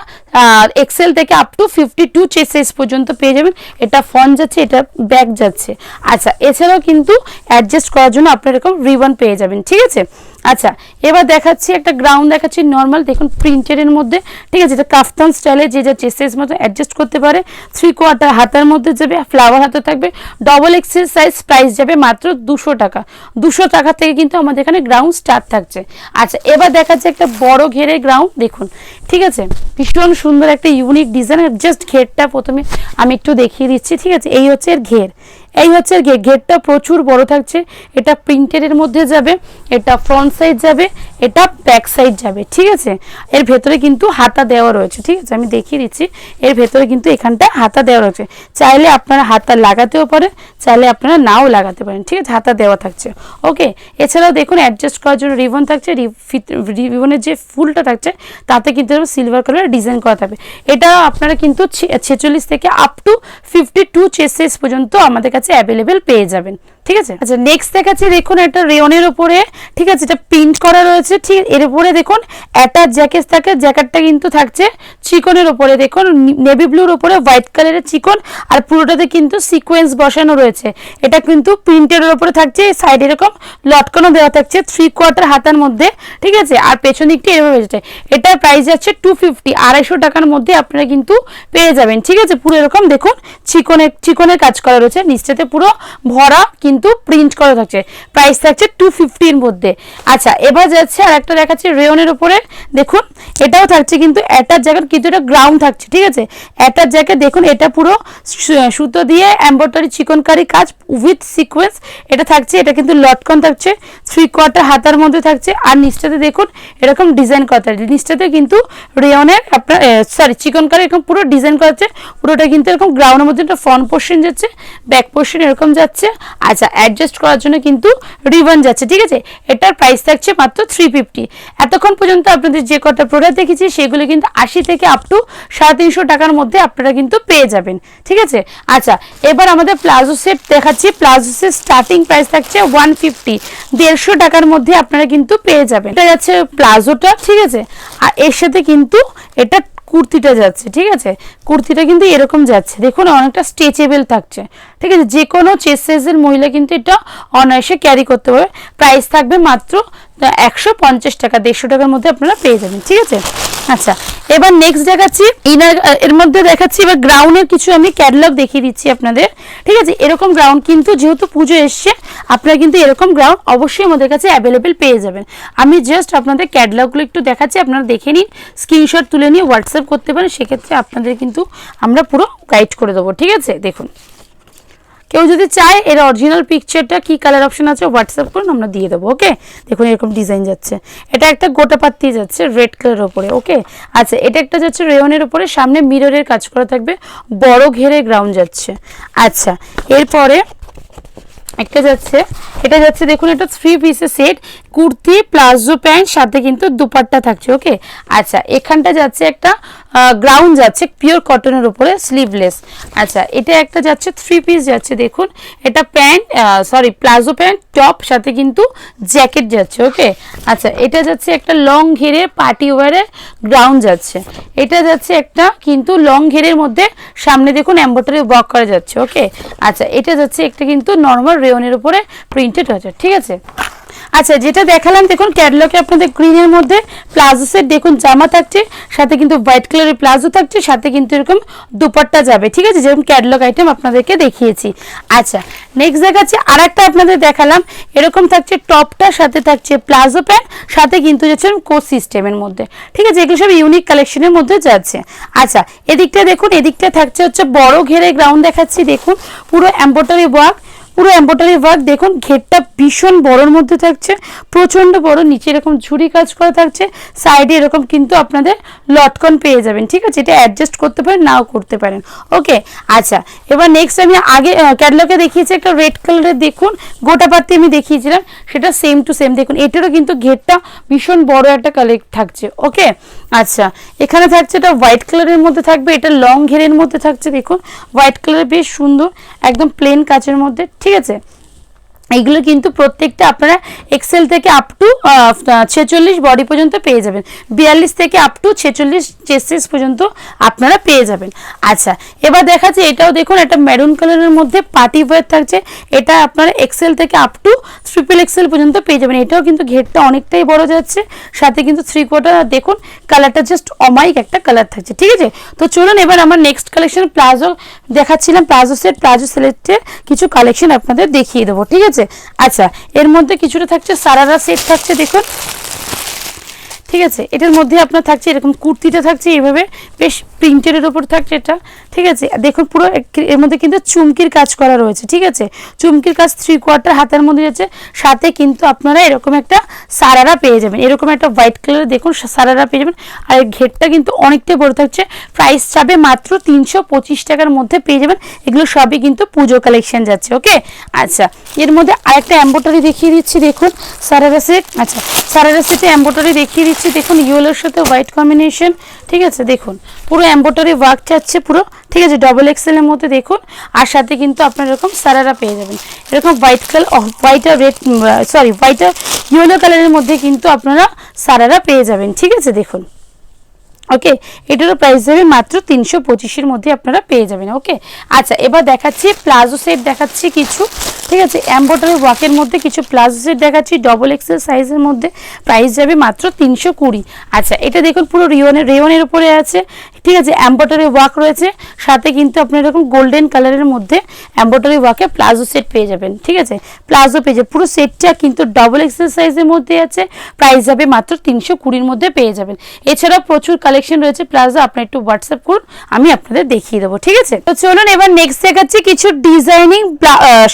এক্সেল থেকে আপ টু 52 চেস্ট সাইজ পর্যন্ত পেয়ে যাবেন। এটা ফ্রন্ট যাচ্ছে, এটা ব্যাক যাচ্ছে। আচ্ছা, এছাড়াও কিন্তু অ্যাডজাস্ট করার জন্য আপনারা এরকম রিবন পেয়ে যাবেন, ঠিক আছে। আচ্ছা, এবার দেখাচ্ছি একটা গ্রাউন্ড দেখাচ্ছি নর্মাল, দেখুন প্রিন্টের মধ্যে, ঠিক আছে। এটা কাফতান স্টাইলে যে যা চেস্ট সাইজ মতো অ্যাডজাস্ট করতে পারে। 3/4 হাতার মধ্যে যাবে, ফ্লাওয়ার হাতে থাকবে, ডবল এক্সেল সাইজ, প্রাইস যাবে মাত্র 200 টাকা। 200 টাকা থেকে কিন্তু আমাদের এখানে গ্রাউন্ড স্টার্ট থাকছে। আচ্ছা, এবার দেখাচ্ছি একটা বড় ঘেরে গ্রাউন্ড, দেখুন, ঠিক আছে। ভীষণ সুন্দর একটা ইউনিক ডিজাইন। জাস্ট ঘেরটা প্রথমে আমি একটু দেখিয়ে দিচ্ছি, ঠিক আছে। এই হচ্ছে এর ঘের, এই হচ্ছে ঘেরটা প্রচুর বড় থাকছে। এটা প্রিন্টের মধ্যে যাবে, এটা ফ্রন্ট সাইড যাবে, এটা ব্যাক সাইড যাবে, ঠিক আছে। এর ভেতরে কিন্তু হাতা দেওয়া রয়েছে, ঠিক আছে। আমি দেখিয়ে দিচ্ছি, এর ভেতরে কিন্তু এখানটা হাতা দেওয়া রয়েছে। চাইলে আপনারা হাতা লাগাতেও পারেন, চাইলে আপনারা নাও লাগাতে পারেন, ঠিক আছে। হাতা দেওয়া থাকছে, ওকে। এছাড়াও দেখুন অ্যাডজাস্ট করার জন্য রিবন থাকছে। রিবনের যে ফুলটা থাকছে তাতে কিন্তু সিলভার কালার ডিজাইন করা থাকবে। এটা আপনারা কিন্তু 46 থেকে আপ টু 52 চেস্ট সাইজ পর্যন্ত আমাদের কাছে অ্যাভেলেবেল পেয়ে যাবেন, ঠিক আছে। আচ্ছা, নেক্সট দেখাচ্ছি দেখুন একটা রেয়নের উপরে, ঠিক আছে। এটা প্রিন্ট করা রয়েছে, ঠিক। এর উপরে দেখুন অ্যাটাচ জ্যাকেট থাকে, জ্যাকেটটা কিন্তু থাকছে চিকনের উপরে, দেখুন নেভি ব্লুর উপরে হোয়াইট কালারের চিকন, আর পুরোটাতে কিন্তু সিকোয়েন্স বসানো রয়েছে। এটা কিন্তু প্রিন্টের উপরে থাকছে, সাইড এরকম লটকানো দেওয়া থাকছে 3/4 হাতার মধ্যে, ঠিক আছে। আর পেছন দিকটা এভাবে রয়েছে। এটার প্রাইস যাচ্ছে 250, 250 টাকার মধ্যে আপনারা কিন্তু পেয়ে যাবেন, ঠিক আছে। পুরো এরকম দেখুন চিকনের কাজ করা রয়েছে, নিচটাতে পুরো ভরা কিন্তু প্রিন্ট করা থাকছে। প্রাইস থাকছে 250 এর মধ্যে। আচ্ছা, এবার যাচ্ছে আর একটা দেখাচ্ছি রেয়নের উপরে, দেখুন এটাও থাকছে কিন্তু অ্যাটাচ জ্যাকেট, কিন্তু এটা গ্রাউন্ড থাকছে, ঠিক আছে। অ্যাটাচ জ্যাকেট দেখুন, এটা পুরো সুতো দিয়ে এমব্রয়ডারি চিকনকারি কাজ উইথ সিকোয়েন্স এটা থাকছে। এটা কিন্তু লটকন থাকছে, 3/4 হাতার মধ্যে থাকছে। আর নিচটাতে দেখুন এরকম ডিজাইন করা থাকছে, নিচটাতে কিন্তু রেয়নের আপনার চিকনকারি এরকম পুরো ডিজাইন করা আছে। পুরোটা কিন্তু এরকম গ্রাউন্ডের মধ্যে একটা ফ্রন্ট পোর্শন যাচ্ছে, ব্যাক পোর্শন এরকম যাচ্ছে। আচ্ছা, অ্যাডজাস্ট করার জন্য কিন্তু রিবন যাচ্ছে, ঠিক আছে। এটার প্রাইস থাকছে মাত্র 350। এতক্ষণ পর্যন্ত আপনাদের যে কটা প্রোডাক্ট দেখেছি সেগুলো কিন্তু 80 থেকে আপ টু 350 টাকার মধ্যে আপনারা কিন্তু পেয়ে যাবেন, ঠিক আছে। আচ্ছা, এবার আমাদের প্লাজো সেট দেখাচ্ছি। প্লাজো সেট স্টার্টিং প্রাইস থাকছে 150, 150 টাকার মধ্যে আপনারা কিন্তু পেয়ে যাবেন। এটা যাচ্ছে প্লাজোটা, ঠিক আছে। আর এর সাথে কিন্তু এটা কুর্তিটা যাচ্ছে, ঠিক আছে। কুর্তিটা কিন্তু এরকম যাচ্ছে, দেখুন অনেকটা স্ট্রেচেবল থাকছে, ঠিক আছে। যে কোনো চেস্ট সাইজের মহিলা কিন্তু এটা অনায়াসে ক্যারি করতে পারবে। প্রাইস থাকবে মাত্র 150 টাকা, 150 টাকার মধ্যে আপনারা পেয়ে যাবেন, ঠিক আছে। আচ্ছা, এবার নেক্সট দেখাচ্ছি ইনার, এর মধ্যে দেখাচ্ছি এবার গ্রাউন্ডের কিছু আমি ক্যাটালগ দেখিয়ে দিচ্ছি আপনাদের, ঠিক আছে। এরকম গ্রাউন্ড কিন্তু যেহেতু পুজো এসছে, আপনারা কিন্তু এরকম গ্রাউন্ড অবশ্যই আমাদের কাছে অ্যাভেলেবেল পেয়ে যাবেন। আমি জাস্ট আপনাদের ক্যাটালগুলো একটু দেখাচ্ছি, আপনারা দেখে নিন, স্ক্রিনশট তুলে নিয়ে হোয়াটসঅ্যাপ করতে পারেন। সেক্ষেত্রে আপনাদের কিন্তু আমরা পুরো গাইড করে দেবো, ঠিক আছে। দেখুন কেউ যদি চায় এর অরিজিনাল পিকচারটা কি কালার অপশন আছে হোয়াটসঅ্যাপ করুন, আমরা দিয়ে দেবো, ওকে। দেখুন এরকম ডিজাইন যাচ্ছে, এটা একটা গোটা পাত্তি যাচ্ছে রেড কালারের উপরে, ওকে। আচ্ছা, এটা একটা যাচ্ছে রেয়নের উপরে, সামনে মিররের কাজ করা থাকবে, বড় ঘেরে গ্রাউন্ড যাচ্ছে। আচ্ছা, এরপরে একটা যাচ্ছে, এটা যাচ্ছে দেখুন এটা 3 পিসের সেট, কুর্তি প্লাজো প্যান্ট সাথে কিন্তু দুপাট্টা থাকছে, ওকে। আচ্ছা, এখানটা যাচ্ছে একটা গ্রাউন্ড যাচ্ছে পিওর কটনের উপরে স্লিভলেস। আচ্ছা, এটা একটা যাচ্ছে 3 পিস যাচ্ছে, দেখুন এটা প্যান্ট প্লাজো প্যান্ট টপ সাথে কিন্তু জ্যাকেট যাচ্ছে, ওকে। আচ্ছা, এটা যাচ্ছে একটা লং ঘেরে পার্টি ওয়ারের গ্রাউন্ড যাচ্ছে। এটা যাচ্ছে একটা কিন্তু লং ঘেরের মধ্যে সামনে দেখুন এমব্রয়ডারি ওয়ার্ক করা যাচ্ছে, ওকে। আচ্ছা, এটা যাচ্ছে একটা কিন্তু নর্মাল রেয়নের উপরে প্রিন্টেড হচ্ছে, ঠিক আছে। আচ্ছা, যেটা দেখালাম দেখুন ক্যাটালগে আপনাদের গ্রিনের মধ্যে প্লাজো সেট, দেখুন জামা থাকছে, সাথে কিন্তু হোয়াইট কালারের প্লাজো থাকছে, সাথে কিন্তু এরকম দুপাট্টা যাবে, ঠিক আছে, যেরকম ক্যাটালগ আইটেম আপনাদেরকে দেখিয়েছি। আচ্ছা, নেক্সট দেখাচ্ছি আর একটা আপনাদের দেখালাম, এরকম থাকছে টপটার সাথে থাকছে প্লাজো প্যান্ট, সাথে কিন্তু যাচ্ছে কোট সিস্টেমের মধ্যে, ঠিক আছে। এগুলো সব ইউনিক কালেকশনের মধ্যে যাচ্ছে। আচ্ছা, এদিকটা দেখুন, এদিকটা থাকছে হচ্ছে বড় ঘেরে গ্রাউন্ড দেখাচ্ছি, দেখুন পুরো এমব্রয়ডারি ওয়ার্ক, পুরো এমব্রয়ডারি ওয়ার্ক দেখুন, ঘেরটা ভীষণ বড়র মধ্যে থাকছে, প্রচন্ড বড়, নিচে এরকম ঝুরি কাজ করা থাকছে, সাইডে এরকম কিন্তু আপনাদের লটকন পেয়ে যাবেন। ঠিক আছে, এটা অ্যাডজাস্ট করতে পারেন, নাও করতে পারেন। ওকে, আচ্ছা এবার নেক্সট আমি আগে ক্যাটালগে দেখিয়েছি একটা রেড কালারের, দেখুন গোটা পাতি আমি দেখিয়েছিলাম, সেটা সেম টু সেম দেখুন, এটারও কিন্তু ঘেরটা ভীষণ বড় একটা কালেক্ট থাকছে। ওকে, আচ্ছা এখানে থাকছে এটা হোয়াইট কালারের মধ্যে থাকবে, এটা লং ঘেরের মধ্যে থাকছে, দেখুন হোয়াইট কালার বেশ সুন্দর, একদম প্লেন কাচের মধ্যে। ঠিক আছে, এইগুলো কিন্তু প্রত্যেকটা আপনারা এক্সেল থেকে আপ টু 46 বডি পর্যন্ত পেয়ে যাবেন, 42 থেকে আপ টু 46 চেস্ট পর্যন্ত আপনারা পেয়ে যাবেন। আচ্ছা এবার দেখাচ্ছি, এটাও দেখুন একটা মেরুন কালারের মধ্যে পার্টি ওয়্যার থাকছে, এটা আপনারা এক্সেল থেকে আপ টু ট্রিপল এক্সেল পর্যন্ত পেয়ে যাবেন। এটাও কিন্তু ঘেরটা অনেকটাই বড় যাচ্ছে, সাথে কিন্তু 3/4 দেখুন কালারটা জাস্ট অমাইক একটা কালার থাকছে। ঠিক আছে, তো চলুন এবার আমার নেক্সট কালেকশন প্লাজো দেখাচ্ছিলাম, প্লাজো সেট, প্লাজো সেলেক্টের কিছু কালেকশন আপনাদের দেখিয়ে দেবো। ঠিক আছে, আচ্ছা এর মধ্যে কিছুটা থাকছে সারারা সেট থাকছে, দেখুন ঠিক আছে, এটার মধ্যে আপনার থাকছে এরকম কুর্তিটা থাকছে এইভাবে বেশ প্রিন্টের উপর থাকছে এটা। ঠিক আছে, দেখুন পুরো এর মধ্যে কিন্তু চুমকির কাজ করা রয়েছে। ঠিক আছে, চুমকির কাজ 3/4 হাতের মধ্যে যাচ্ছে, সাথে কিন্তু আপনারা এরকম একটা সারারা পেয়ে যাবেন, এরকম একটা হোয়াইট কালারের দেখুন সারারা পেয়ে যাবেন। আর এর ঘেরটা কিন্তু অনেকটাই বড় থাকছে, প্রাইস যাবে মাত্র 325 টাকার মধ্যে পেয়ে যাবেন। এগুলো সবই কিন্তু পুজো কালেকশন যাচ্ছে। ওকে, আচ্ছা এর মধ্যে আরেকটা এমব্রয়ডারি দেখিয়ে দিচ্ছি, দেখুন সারারা সেট। আচ্ছা সারারা সেটে এমব্রয়ডারি দেখিয়ে দিচ্ছি, দেখুন ইয়েলোর সাথে হোয়াইট কম্বিনেশন। ঠিক আছে, দেখুন পুরো এমব্রয়ডারি ওয়ার্ক যাচ্ছে পুরো। ঠিক আছে, ডবল এক্সেলের মধ্যে দেখুন, আর সাথে কিন্তু আপনার এরকম সারারা পেয়ে যাবেন, এরকম হোয়াইট কালার, হোয়াইট আর রেড, সরি হোয়াইট আর ইয়েলো কালারের মধ্যে কিন্তু আপনারা সারারা পেয়ে যাবেন। ঠিক আছে, দেখুন ওকে, এটারও প্রাইস যাবে মাত্র 325-এর মধ্যে আপনারা পেয়ে যাবেন। ওকে, আচ্ছা এবার দেখাচ্ছি প্লাজো সেট দেখাচ্ছি কিছু। ঠিক আছে, এমব্রয়ডারি ওয়ার্কের মধ্যে কিছু প্লাজো সেট দেখাচ্ছি ডবল এক্সেল সাইজের মধ্যে, প্রাইস যাবে মাত্র 320। আচ্ছা এটা দেখুন পুরো রেওনের উপরে আছে। ঠিক আছে, এমব্রয়ডারি ওয়ার্ক রয়েছে, সাথে কিন্তু আপনার এরকম গোল্ডেন কালারের মধ্যে এমব্রয়ডারি ওয়ার্কে প্লাজো সেট পেয়ে যাবেন। ঠিক আছে, প্লাজো পেয়ে যাবেন, পুরো সেটটা কিন্তু ডবল এক্সেল সাইজের মধ্যে আছে, প্রাইস যাবে মাত্র 320-এর মধ্যে পেয়ে যাবেন। এছাড়া প্রচুর কালেকশন রয়েছে প্লাজো, আপনি একটু হোয়াটসঅ্যাপ করুন, আমি আপনাদের দেখিয়ে দেবো। ঠিক আছে, তো চলুন এবার নেক্সট দেখাচ্ছি কিছু ডিজাইনিং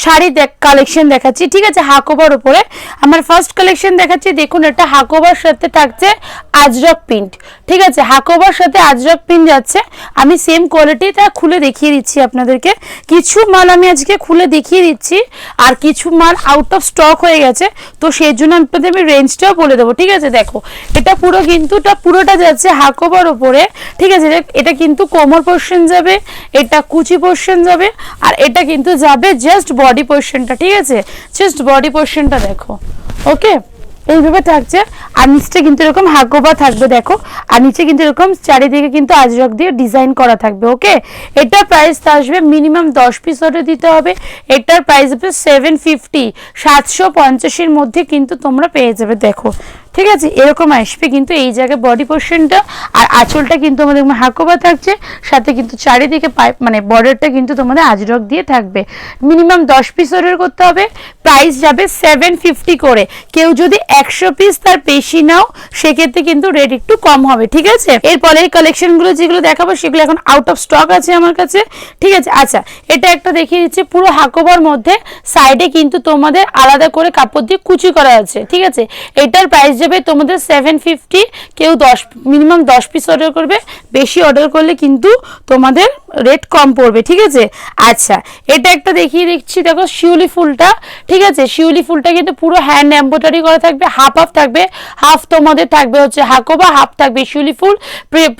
শাড়ি কালেকশন দেখাচ্ছি। ঠিক আছে, হাকোবার উপরে আমার ফার্স্ট কালেকশন দেখাচ্ছি, দেখুন এটা হাকোবার সাথে থাকছে আজরক প্রিন্ট। ঠিক আছে, হাকোবার সাথে আজরক প্রিন্ট যাচ্ছে, আমি সেম কোয়ালিটিটা খুলে দেখিয়ে দিচ্ছি আপনাদেরকে। কিছু মাল আমি আজকে খুলে দেখিয়ে দিচ্ছি, আর কিছু মাল আউট অফ স্টক হয়ে গেছে, তো সেই জন্য আপনাদের আমি রেঞ্জটাও বলে দেবো। ঠিক আছে, দেখো এটা পুরো কিন্তু পুরোটা যাচ্ছে হাকোবার উপরে। ঠিক আছে, এটা কিন্তু কোমর পোর্শন যাবে, এটা কুচি পোর্শন যাবে, আর এটা কিন্তু যাবে জাস্ট বডি পোর্শনটা। ঠিক আছে, জাস্ট বডি পোর্শনটা দেখো। ওকে, এইভাবে থাকছে, আর নিচে কিন্তু এরকম হাকোবা থাকবে দেখো, আর নিচে কিন্তু এরকম চারিদিকে কিন্তু আজরক দিয়ে ডিজাইন করা থাকবে। ওকে, এটার প্রাইস আসবে মিনিমাম 10 পিস অর্ডার দিতে হবে, এটার প্রাইস হবে 750, 750-এর মধ্যে কিন্তু তোমরা পেয়ে যাবে। দেখো ঠিক আছে, এরকম আসবে কিন্তু এই জায়গায় বডি পোর্শনটা, আর আঁচলটা কিন্তু আমাদের হাকোবা থাকছে, সাথে কিন্তু চারিদিকে পাইপ মানে বর্ডারটা কিন্তু তোমাদের আজরক দিয়ে থাকবে। মিনিমাম 10 পিস অর্ডার করতে হবে, প্রাইস যাবে 750 করে। কেউ যদি 100 পিস তার বেশি নাও সেক্ষেত্রে কিন্তু রেট একটু কম হবে। ঠিক আছে, এরপরে এই কালেকশনগুলো যেগুলো দেখাবো সেগুলো এখন আউট অফ স্টক আছে আমার কাছে। ঠিক আছে, আচ্ছা এটা একটা দেখিয়ে দিচ্ছি, পুরো হাকোবার মধ্যে সাইডে কিন্তু তোমাদের আলাদা করে কাপড় দিয়ে কুচি করা আছে। ঠিক আছে, এটার প্রাইস যাবে তোমাদের 750, কেউ মিনিমাম 10 পিস অর্ডার করবে, বেশি অর্ডার করলে কিন্তু তোমাদের রেট কম পড়বে। ঠিক আছে, আচ্ছা এটা একটা দেখিয়ে দিচ্ছি, দেখো শিউলি ফুলটা। ঠিক আছে, শিউলি ফুলটা কিন্তু পুরো হ্যান্ড এমব্রয়ডারি করা থাকবে, হাফ হাফ থাকবে, হাফ তোমাদের থাকবে হচ্ছে হাকোবা, হাফ থাকবে শিউলি ফুল,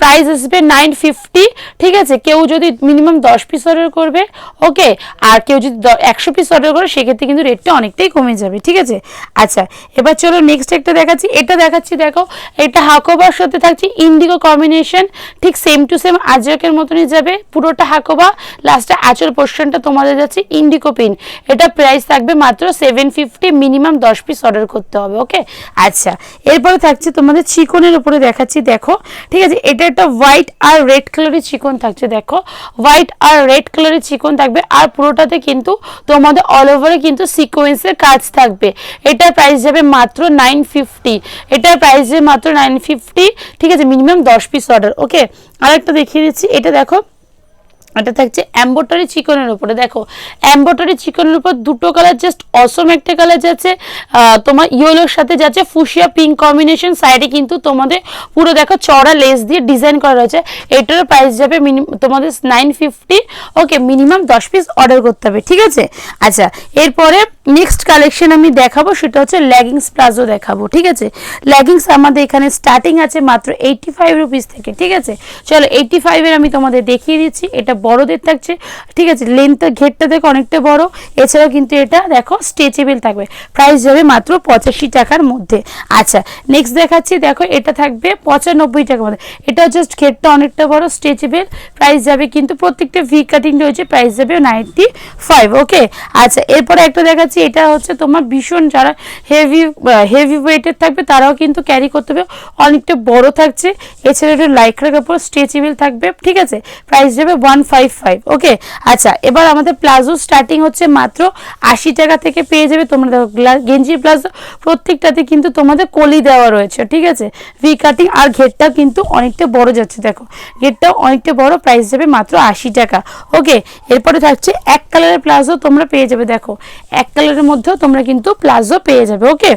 প্রাইস আসবে 950। ঠিক আছে, কেউ যদি মিনিমাম 10 পিস অর্ডার করবে, ওকে, আর কেউ যদি 100 পিস অর্ডার করে সেক্ষেত্রে কিন্তু রেটটা অনেকটাই কমে যাবে। ঠিক আছে, আচ্ছা এবার চলো নেক্সট একটা দেখাচ্ছি, এটা দেখাচ্ছি দেখো, এটা হাকোবার সাথে থাকছে ইন্ডিগো কম্বিনেশন, ঠিক সেম টু সেম আজরকের মতনই যাবে, পুরোটা হাকোবা, লাস্টে আঁচল পোর্শনটা তোমাদের যাচ্ছে ইন্ডিগো পিন। এটা প্রাইস থাকবে মাত্র 750, মিনিমাম 10 পিস অর্ডার করতে হবে। ওকে, আচ্ছা এরপরে থাকছে তোমাদের চিকনের উপরে দেখাচ্ছি, দেখো ঠিক আছে, এটা একটা হোয়াইট আর রেড কালারের চিকন থাকছে, দেখো হোয়াইট আর রেড কালারের চিকন থাকবে, আর পুরোটাতে কিন্তু তোমাদের অল ওভারে কিন্তু সিকোয়েন্সের কাজ থাকবে। এটার প্রাইস যাবে মাত্র 950, এটার প্রাইস যাবে মাত্র 950। ঠিক আছে, মিনিমাম 10 পিস অর্ডার। ওকে, আরেকটা দেখিয়ে দিচ্ছি, এটা দেখো এটা থাকছে এমব্রয়ডারি চিকনের উপরে, দেখো এমব্রয়ডারি চিকনের উপর দুটো কালার জাস্ট অসম একটা কালার যাচ্ছে তোমার ইয়েলোর সাথে যাচ্ছে ফুশিয়া পিঙ্ক কম্বিনেশন, সাইডে কিন্তু তোমাদের পুরো দেখো চড়া লেস দিয়ে ডিজাইন করা রয়েছে। এটার প্রাইস যাবে তোমাদের 950। ওকে, মিনিমাম 10 পিস অর্ডার করতে হবে, ঠিক আছে। আচ্ছা, এরপরে নেক্সট কালেকশন আমি দেখাবো সেটা হচ্ছে লেগিংস প্লাজো দেখাবো, ঠিক আছে। লেগিংস আমাদের এখানে স্টার্টিং আছে মাত্র 85 রুপিস থেকে, ঠিক আছে। চলো 85 এর আমি তোমাদের দেখিয়ে দিচ্ছি। এটা বড়দের থাকছে, ঠিক আছে, লেন্থ ঘেরটা দেখো অনেকটা বড়, এছাড়াও কিন্তু এটা দেখো স্ট্রেচেবল থাকবে, প্রাইস যাবে মাত্র 85 টাকার মধ্যে। আচ্ছা, নেক্সট দেখাচ্ছি, দেখো এটা থাকবে 95 টাকার মধ্যে, এটা জাস্ট ঘেরটা অনেকটা বড় স্ট্রেচেবল, প্রাইস যাবে কিন্তু প্রত্যেকটা ভি কাটিং রয়েছে, প্রাইস যাবে 95। ওকে, আচ্ছা এরপরে একটা দেখাচ্ছি, এটা হচ্ছে তোমার ভীষণ যারা হেভি ওয়েটের থাকবে তারাও কিন্তু ক্যারি করতে হবে, অনেকটা বড় থাকছে, এছাড়া একটু লাইক্রা কাপড় স্ট্রেচেবল থাকবে, ঠিক আছে, প্রাইস যাবে 155। ওকে, আচ্ছা এবার আমাদের প্লাজো স্টার্টিং হচ্ছে মাত্র 80 টাকা থেকে পেয়ে যাবে তোমরা। দেখো গেঞ্জি প্লাজো প্রত্যেকটাতে কিন্তু তোমাদের কলি দেওয়া রয়েছে, ঠিক আছে, ভি কাটিং, আর ঘেরটাও কিন্তু অনেকটা বড় যাচ্ছে, দেখো ঘেরটাও অনেকটা বড়, প্রাইস যাবে মাত্র 80 টাকা। ওকে, এরপরে থাকছে এক কালারের প্লাজো তোমরা পেয়ে যাবে, দেখো এক কালারের মধ্যেও তোমরা কিন্তু প্লাজো পেয়ে যাবে। ওকে,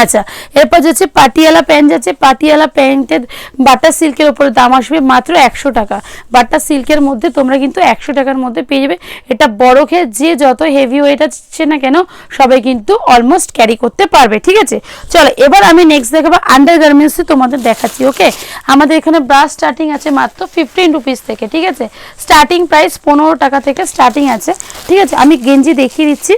আচ্ছা এরপর যাচ্ছে পাটিয়ালা প্যান্ট, যাচ্ছে পাটিয়ালা প্যান্টের বাটার সিল্কের উপরে দাম আসবে মাত্র 100 টাকা। বাটার সিল্কের মধ্যে তোমরা কিন্তু 100 টাকার মধ্যে পেয়ে যাবে। এটা বড় খেয়ে যে যত হেভি ওয়েট আছে না কেন সবাই কিন্তু অলমোস্ট ক্যারি করতে পারবে, ঠিক আছে। চলো এবার আমি নেক্সট দেখাবো আন্ডার গার্মেন্টসে তোমাদের দেখাচ্ছি। ওকে, আমাদের এখানে ব্রা স্টার্টিং আছে মাত্র 15 রুপিস থেকে, ঠিক আছে, স্টার্টিং প্রাইস 15 টাকা থেকে স্টার্টিং আছে, ঠিক আছে। আমি গেঞ্জি দেখিয়ে দিচ্ছি।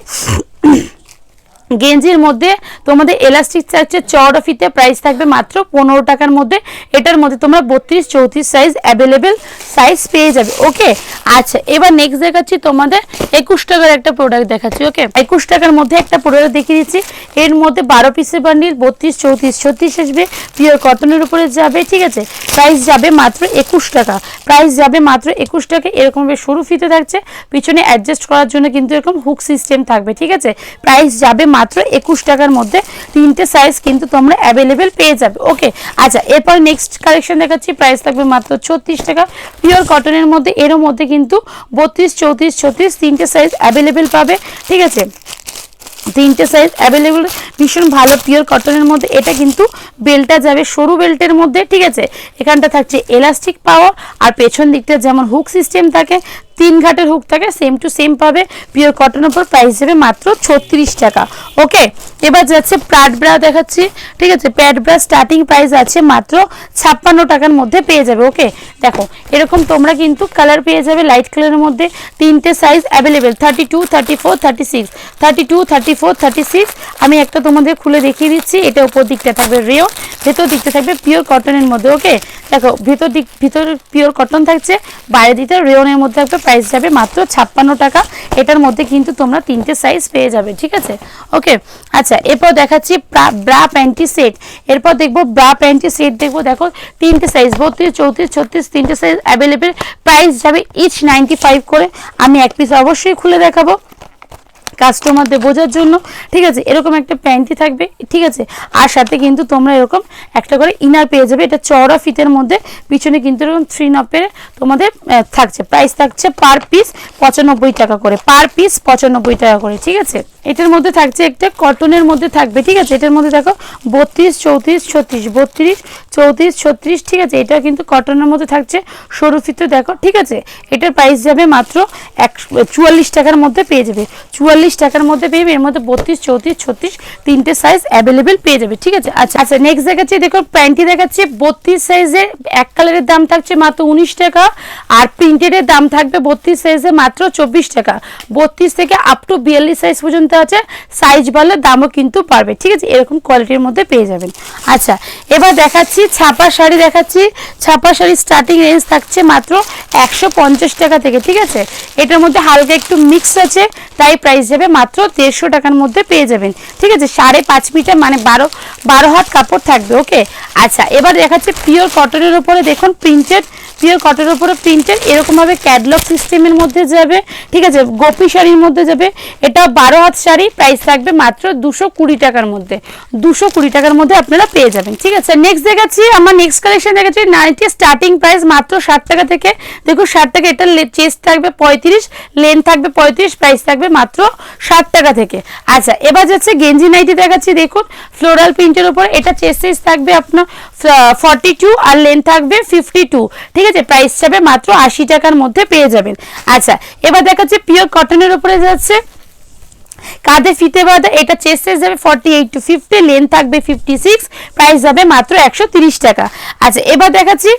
গেঞ্জির মধ্যে তোমাদের এলাস্টিক থাকছে চওড়া ফিতে, প্রাইস থাকবে মাত্র 15 টাকার মধ্যে। এটার মধ্যে তোমরা 32-34 সাইজ অ্যাভেলেবেল সাইজ পেয়ে যাবে। ওকে, আচ্ছা এবার নেক্সট দেখাচ্ছি তোমাদের 21 টাকার একটা প্রোডাক্ট দেখাচ্ছি। ওকে, 21 টাকার মধ্যে একটা প্রোডাক্ট দেখিয়ে দিচ্ছি। এর মধ্যে 12 পিসের বান্ডিল 32-34-36 আসবে, পিওর কটনের উপরে যাবে, ঠিক আছে, প্রাইস যাবে মাত্র 21 টাকা, প্রাইস যাবে মাত্র 21 টাকা। এরকম সরু ফিতে থাকছে, পিছনে অ্যাডজাস্ট করার জন্য কিন্তু এরকম হুক সিস্টেম থাকবে, ঠিক আছে, প্রাইস যাবে মাত্র 21 টাকার মধ্যে। তিনটে সাইজ কিন্তু তোমরা অ্যাভেলেবেল পেয়ে যাবে। ওকে, আচ্ছা এরপর নেক্সট কালেকশন দেখাচ্ছি, প্রাইস থাকবে মাত্র 36 টাকা, পিওর কটনের মধ্যে। এর মধ্যে কিন্তু 32-34-36 তিনটে সাইজ অ্যাভেলেবেল পাবে, ঠিক আছে, তিনটে সাইজ অ্যাভেলেবল, ভীষণ ভালো পিওর কটনের মধ্যে। এটা কিন্তু বেল্টটা যাবে সরু বেল্টের মধ্যে, ঠিক আছে, এখানটা থাকছে এলাস্টিক পাওয়ার, আর পেছন দিকটা যেমন হুক সিস্টেম থাকে 3 ঘাটের হুক থাকে, সেম টু সেম পাবে, পিওর কটনের উপর, প্রাইস যাবে মাত্র 36 টাকা। ওকে, এবার যাচ্ছে প্যাড ব্রা দেখাচ্ছি, ঠিক আছে, প্যাড ব্রা স্টার্টিং প্রাইস আছে মাত্র 56 টাকার মধ্যে পেয়ে যাবে। ওকে, দেখো এরকম তোমরা কিন্তু কালার পেয়ে যাবে লাইট কালারের মধ্যে, তিনটে সাইজ অ্যাভেলেবেল 32, 34, 36, 32, 34, 36। আমি একটা তোমাদের খুলে দেখিয়ে দিচ্ছি। এটা উপর দিকটা থাকবে রেয়ন, ভেতর দিকটা থাকবে পিওর কটনের মধ্যে। ওকে, দেখো ভিতর পিওর কটন থাকছে, বাইরে দিকটা রেয়নের মধ্যে থাকবে, প্রাইস যাবে মাত্র 56 টাকা। এটার মধ্যে কিন্তু তোমরা তিনটে সাইজ পেয়ে যাবে, ঠিক আছে। ওকে, আচ্ছা এরপর দেখাচ্ছি ব্রা প্যান্টি সেট। এরপর দেখবো ব্রা প্যান্টি সেট, দেখবো দেখো তিনটে সাইজ 32, 34, 36 তিনটে সাইজ অ্যাভেলেবেল, প্রাইস যাবে ইচ 95 করে। আমি এক পিস অবশ্যই খুলে দেখাবো কাস্টমারদের বোঝার জন্য, ঠিক আছে। এরকম একটা প্যান্টি থাকবে, ঠিক আছে, আর সাথে কিন্তু তোমরা এরকম একটা করে ইনার পেয়ে যাবে। এটা চওড়া ফিতের মধ্যে, পিছনে কিন্তু এরকম 3 নপের তোমাদের থাকছে, প্রাইস থাকছে পার পিস 95 টাকা করে, পার পিস 95 টাকা করে, ঠিক আছে। এটার মধ্যে থাকছে একটা কটনের মধ্যে থাকবে, ঠিক আছে, এটার মধ্যে দেখো 32, 34, 36, 32, 34, 36, ঠিক আছে, এটা কিন্তু কটনের মধ্যে থাকছে সরু ফিতে, দেখো, ঠিক আছে। এটার প্রাইস যাবে মাত্র 44 টাকার মধ্যে পেয়ে যাবে, 44 টাকার মধ্যে পেয়ে যাবে। এর মধ্যে 32, 34, 36 তিনটে সাইজ অ্যাভেলেবেল পেয়ে যাবে, ঠিক আছে। আচ্ছা আচ্ছা নেক্সট দেখাচ্ছি, দেখো প্যান্টি দেখাচ্ছি 32 সাইজের, এক কালারের দাম থাকছে মাত্র 19 টাকা, আর প্রিন্টেডের দাম থাকবে 32 সাইজে মাত্র 24 টাকা। 32 থেকে আপ টু 42 সাইজ পর্যন্ত আছে, সাইজ বাড়লে দামও কিন্তু পারবে, ঠিক আছে, এরকম কোয়ালিটির মধ্যে পেয়ে যাবেন। আচ্ছা এবার দেখাচ্ছি ছাপা শাড়ি দেখাচ্ছি। ছাপা শাড়ি স্টার্টিং রেঞ্জ থাকছে মাত্র 150 টাকা থেকে, ঠিক আছে। এটার মধ্যে হালকা একটু মিক্স আছে, তাই প্রাইস যাবে মাত্র 150 টাকার মধ্যে পেয়ে যাবেন, ঠিক আছে। 5.5 মিটার মানে 12 হাত কাপড় থাকবে। ওকে, আচ্ছা এবার দেখাচ্ছে পিওর কটনের উপরে দেখুন প্রিন্টেড পিওর কটনের উপরে প্রিন্টেড, এরকম ভাবে ক্যাটলগ সিস্টেমের মধ্যে যাবে, ঠিক আছে, গোপী শাড়ির মধ্যে যাবে। এটা 12 হাত শাড়ি, প্রাইস থাকবে মাত্র 220 টাকার মধ্যে, 220 টাকার মধ্যে আপনারা পেয়ে যাবেন, ঠিক আছে। নেক্সট দেখাচ্ছি, আমার নেক্সট কালেকশন দেখাচ্ছি নাইটি, স্টার্টিং প্রাইস মাত্র 60 টাকা থেকে। দেখুন 60 টাকা, এটা চেস্ট থাকবে 35, লেন্থ থাকবে 35, প্রাইস থাকবে মাত্র 60 টাকা থেকে। আচ্ছা, এবার যাচ্ছে গেঞ্জি নাইটি দেখাচ্ছি, দেখুন ফ্লোরাল প্রিন্টের উপর, এটা চেস্ট সাইজ থাকবে আপনার 42 আর লেন্থ থাকবে 52, ঠিক আছে, প্রাইস যাবে মাত্র 80 টাকার মধ্যে পেয়ে যাবেন। আচ্ছা, এবার দেখাচ্ছি পিওর কটনের উপরে যাচ্ছে কাঁধে ফিতে বাঁধা, এটা চেস্ট সাইজ যাবে 48 to 50, লেন্থ থাকবে 56, প্রাইস যাবে মাত্র 130 টাকা। আচ্ছা, এবার দেখাচ্ছি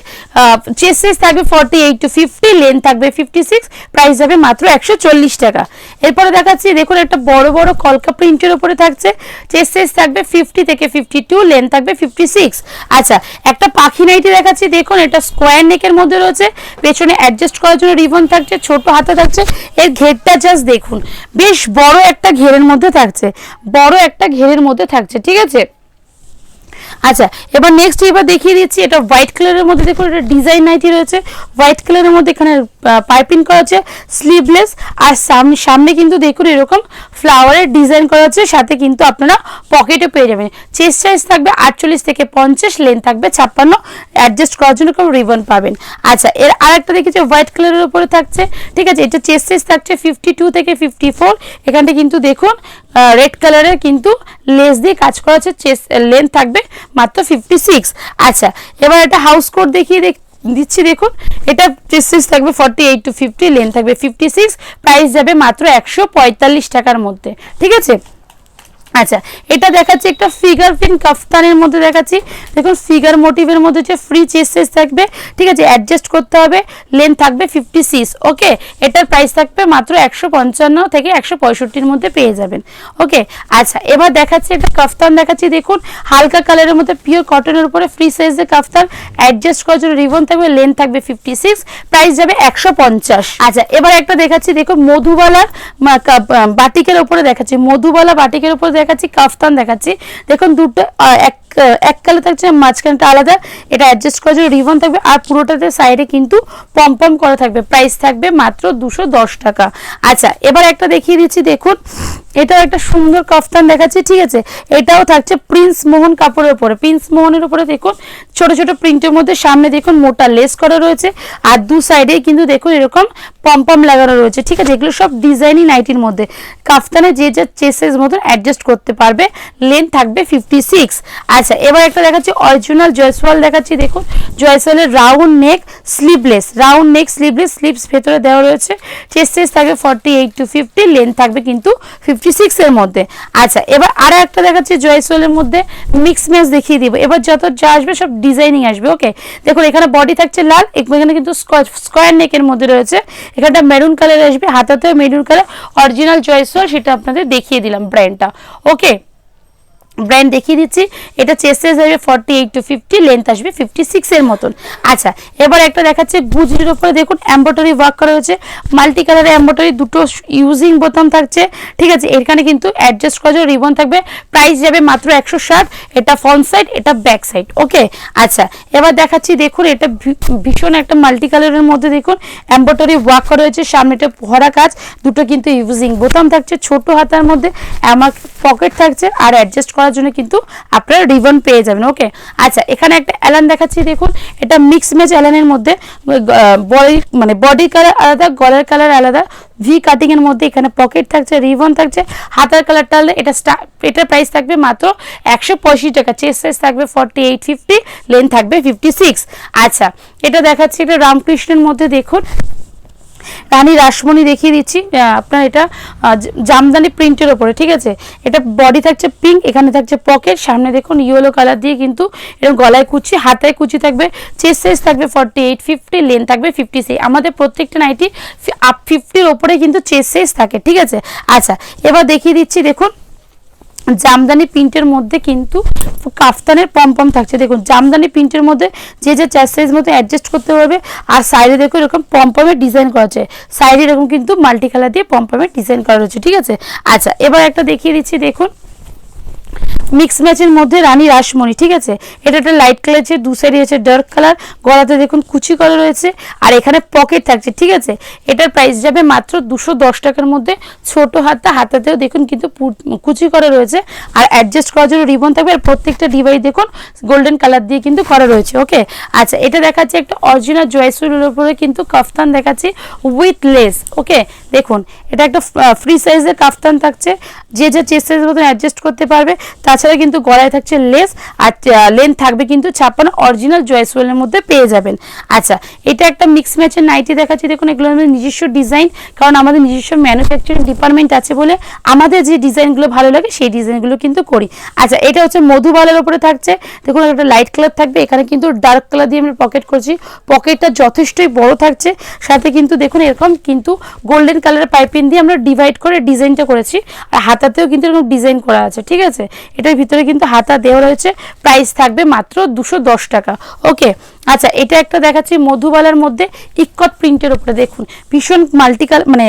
চেস্ট সাইজ থাকবে 48 to 50, লেন্থ থাকবে 56, প্রাইস যাবে মাত্র 140 টাকা। এরপরে দেখাচ্ছি, দেখুন একটা বড় বড় কলকা প্রিন্টের উপরে থাকছে, চেস্ট সাইজ থাকবে 50 থেকে 52, লেন্থ থাকবে 56। আচ্ছা, একটা পাখি নাইটি দেখাচ্ছি, দেখুন এটা স্কোয়ার নেকের মধ্যে রয়েছে, পেছনে অ্যাডজাস্ট করার জন্য রিবন থাকছে, ছোট হাতা থাকছে, এর ঘেরটা জাস্ট দেখুন, বেশ বড় একটা ঘেরের মধ্যে থাকছে, বড় একটা ঘেরের মধ্যে থাকছে, ঠিক আছে। আচ্ছা, এবার নেক্সট এবার দেখিয়ে দিচ্ছি, এটা হোয়াইট কালারের মধ্যে, দেখুন এটা ডিজাইন নাইটি রয়েছে হোয়াইট কালারের মধ্যে, এখানে পাইপিং করা আছে, স্লিভলেস, আর সামনে কিন্তু দেখুন এরকম ফ্লাওয়ারের ডিজাইন করা আছে, সাথে কিন্তু আপনারা পকেটে পেয়ে যাবেন। চেস্ট সাইজ থাকবে 48 থেকে 50, লেন্থ থাকবে 56, অ্যাডজাস্ট করার জন্য কোনো রিবন পাবেন। আচ্ছা, এর আরেকটা দেখেছি হোয়াইট কালারের উপরে থাকছে, ঠিক আছে, এটা চেস্ট সাইজ থাকছে 52 থেকে 54, এখানটা কিন্তু দেখুন রেড কালারের কিন্তু লেস দিয়ে কাজ করা আছে, চেস্ট লেন্থ থাকবে মাত্র 56। আচ্ছা, এবার এটা হাউস কোট দেখিয়ে দিচ্ছি, দেখুন এটা চেস্ট সাইজ থাকবে 48 to 50, লেন্থ থাকবে 56, প্রাইস যাবে মাত্র 145 টাকার মধ্যে, ঠিক আছে। আচ্ছা, এটা দেখাচ্ছি একটা ফিগার প্রিন্ট কাফতানের মধ্যে দেখাচ্ছি, দেখুন ফিগার মোটিভের মধ্যে যে ফ্রি চেস্ট সাইজ থাকবে, ঠিক আছে, অ্যাডজাস্ট করতে হবে, লেন্থ থাকবে 56, ওকে, এটার প্রাইস থাকবে মাত্র 155 থেকে 165-র মধ্যে পেয়ে যাবেন, ওকে। আচ্ছা, এবার দেখাচ্ছি একটা কাফতান দেখাচ্ছি, দেখুন হালকা কালারের মধ্যে পিওর কটনের উপরে ফ্রি সাইজের কাফতান, অ্যাডজাস্ট করার জন্য রিবন থাকবে, লেন্থ থাকবে 56, প্রাইস যাবে 150। আচ্ছা, এবার একটা দেখাচ্ছি, দেখুন মধুবালা বাটিকের উপরে দেখাচ্ছি, মধুবালা বাটিকের উপরে দেখাচ্ছি, কাফতান দেখাচ্ছি, দেখুন দুটো এক কালার থাকছে, মাঝখানটা আলাদা, এটা অ্যাডজাস্ট করার জন্য রিবন থাকবে, আর পুরোটাতে সাইডে কিন্তু পম করা থাকবে, প্রাইস থাকবে মাত্র 210 টাকা। আচ্ছা, এবার একটা দেখিয়ে দিচ্ছি, দেখুন এটাও একটা সুন্দর কাফতান দেখাচ্ছি, ঠিক আছে, এটাও থাকছে প্রিন্স মোহন কাপড়ের উপরে, প্রিন্স মোহনের উপরে দেখুন ছোট ছোট প্রিন্টের মধ্যে, সামনে দেখুন মোটা লেস করা রয়েছে, আর দু সাইডে কিন্তু দেখুন এরকম পম লাগানো রয়েছে, ঠিক আছে, এগুলো সব ডিজাইনই নাইটির মধ্যে, কাফতানে যে যে চেস্ট সাইজ মতন অ্যাডজাস্ট করতে পারবে, লেন্থ থাকবে 56। আচ্ছা, এবার একটা দেখাচ্ছি অরিজিনাল জয়সওয়াল দেখাচ্ছি, দেখুন জয়সওয়ালের round neck sleeveless, round neck sleeveless, sleeves ভেতরে দেওয়া রয়েছে, চেস্ট সাইজ থাকবে 48 to 50, লেন্থ থাকবে কিন্তু 56 এর মধ্যে। আচ্ছা, এবার আরো একটা দেখাচ্ছি জয়সওয়ালের মধ্যে মিক্স ম্যাচ দেখিয়ে দিব, এবার যত যা আসবে সব ডিজাইনিং আসবে, ওকে। দেখুন এখানে বডি থাকছে লাল, এখানে কিন্তু স্কোয়ার নেকের মধ্যে রয়েছে, এখানটা মেরুন কালার আসবে, হাতাতেও মেরুন কালার, অরিজিনাল জয়সওয়াল, সেটা আপনাদের দেখিয়ে দিলাম ব্র্যান্ডটা, ওকে। ব্র্যান্ড দেখিয়ে দিচ্ছি, এটা চেস্ট সাইজ আসবে 48 to 50, লেন্থ আসবে 56 এর মতন। আচ্ছা, এবার একটা দেখাচ্ছে গুজরির উপরে, দেখুন এমব্রয়ডারি ওয়ার্ক করা হয়েছে, মাল্টি কালারের এমব্রয়ডারি, দুটো ইউজিং বোতাম থাকছে, ঠিক আছে, এখানে কিন্তু অ্যাডজাস্ট করার জন্য রিবন থাকবে, প্রাইস যাবে মাত্র 160, এটা ফ্রন্ট সাইড, এটা ব্যাক সাইড, ওকে। আচ্ছা, এবার দেখাচ্ছি, দেখুন এটা ভীষণ একটা মাল্টি কালারের মধ্যে, দেখুন এমব্রয়ডারি ওয়ার্ক করা হয়েছে, সামনেটা ভরা কাজ, দুটো কিন্তু ইউজিং বোতাম থাকছে, ছোট হাতার মধ্যে আমার পকেট থাকছে, আর অ্যাডজাস্ট করার জন্য কিন্তু আপনারা রিবন পেয়ে যাবেন, ওকে। আচ্ছা, এখানে একটা অ্যালান দেখাচ্ছি, দেখুন এটা মিক্স ম্যাচ অ্যালানের মধ্যে, বডি কালার আলাদা, গলার কালার আলাদা, ভি কাটিং এর মধ্যে, এখানে পকেট থাকছে, রিবন থাকছে, হাতার কালারটা এটার প্রাইস থাকবে মাত্র 185 টাকা, চেস্ট সাইজ থাকবে 48 50, লেন্থ থাকবে 56। আচ্ছা, এটা দেখাচ্ছি এটা রামকৃষ্ণের মধ্যে, দেখুন রানী রাসমণি দেখিয়ে দিচ্ছি, আপনার এটা জামদানি প্রিন্টের ওপরে, ঠিক আছে, এটা বডি থাকছে পিঙ্ক, এখানে থাকছে পকেট, সামনে দেখুন ইয়েলো কালার দিয়ে কিন্তু এরকম গলায় কুচি, হাতায় কুচি থাকবে, চেস্ট সাইজ থাকবে 48 50, লেন্থ থাকবে 56, আমাদের প্রত্যেকটা নাইটি 50-র ওপরে কিন্তু চেস্ট সাইজ থাকে, ঠিক আছে। আচ্ছা, এবার দেখিয়ে দিচ্ছি, দেখুন জামদানি প্রিন্টের মধ্যে কিন্তু কাফতানের পম থাকছে, দেখুন জামদানি প্রিন্টের মধ্যে যে যে চেস্ট সাইজ মতো অ্যাডজাস্ট করতে পারবে, আর সাইডে দেখুন এরকম পমের ডিজাইন করা আছে, সাইডে এরকম কিন্তু মাল্টি কালার দিয়ে পমের ডিজাইন করা রয়েছে, ঠিক আছে। আচ্ছা, এবার একটা দেখিয়ে দিচ্ছি, দেখুন মিক্স ম্যাচের মধ্যে রানী রাসমণি, ঠিক আছে। এটা একটা লাইট কালার আছে, দু সাইডে আছে ডার্ক কালার, গলাতে দেখুন কুচি করা রয়েছে, আর এখানে পকেট থাকছে, ঠিক আছে। এটার প্রাইস যাবে মাত্র 210 টাকার মধ্যে। ছোট হাতাতেও দেখুন কিন্তু কুচি করা রয়েছে, আর অ্যাডজাস্ট করার জন্য রিবন থাকবে, আর প্রত্যেকটা ডিভাইস দেখুন গোল্ডেন কালার দিয়ে কিন্তু করা রয়েছে, ওকে। আচ্ছা, এটা দেখাচ্ছে একটা অরিজিনাল জয়সুরের উপরে কিন্তু কাফতান দেখাচ্ছি উইথ লেস, ওকে। দেখুন এটা একটা ফ্রি সাইজের কাফতান থাকছে, যে চেস্ট সাইজের মতন অ্যাডজাস্ট করতে পারবে। তাছাড়া কিন্তু গলায় থাকছে লেস, আর লেন্থ থাকবে কিন্তু 56, অরিজিনাল জয়সুরের মধ্যে পেয়ে যাবেন। আচ্ছা, এটা একটা মিক্স ম্যাচের নাইটি দেখাচ্ছি, দেখুন এগুলো আমাদের নিজস্ব ডিজাইন, কারণ আমাদের নিজস্ব ম্যানুফ্যাকচারিং ডিপার্টমেন্ট আছে বলে আমাদের যে ডিজাইনগুলো ভালো লাগে সেই ডিজাইনগুলো কিন্তু করি। আচ্ছা, এটা হচ্ছে মধুবালার উপরে থাকছে, দেখুন একটা লাইট কালার থাকবে, এখানে কিন্তু ডার্ক কালার দিয়ে আমরা পকেট করছি, পকেটটা যথেষ্টই বড় থাকছে, সাথে কিন্তু দেখুন এরকম কিন্তু গোল্ডেন কালারের পাইপিং দিয়ে আমরা ডিভাইড করে ডিজাইনটা করেছি, আর হাতাতেও কিন্তু এরকম ডিজাইন করা আছে, ঠিক আছে। এটার ভিতরে কিন্তু হাতা দেওয়া রয়েছে, প্রাইস থাকবে মাত্র 210 টাকা, ওকে। আচ্ছা, এটা একটা দেখাচ্ছি মধুবালার মধ্যে ইক্কত প্রিন্টের উপরে, দেখুন ভীষণ মাল্টি কালার, মানে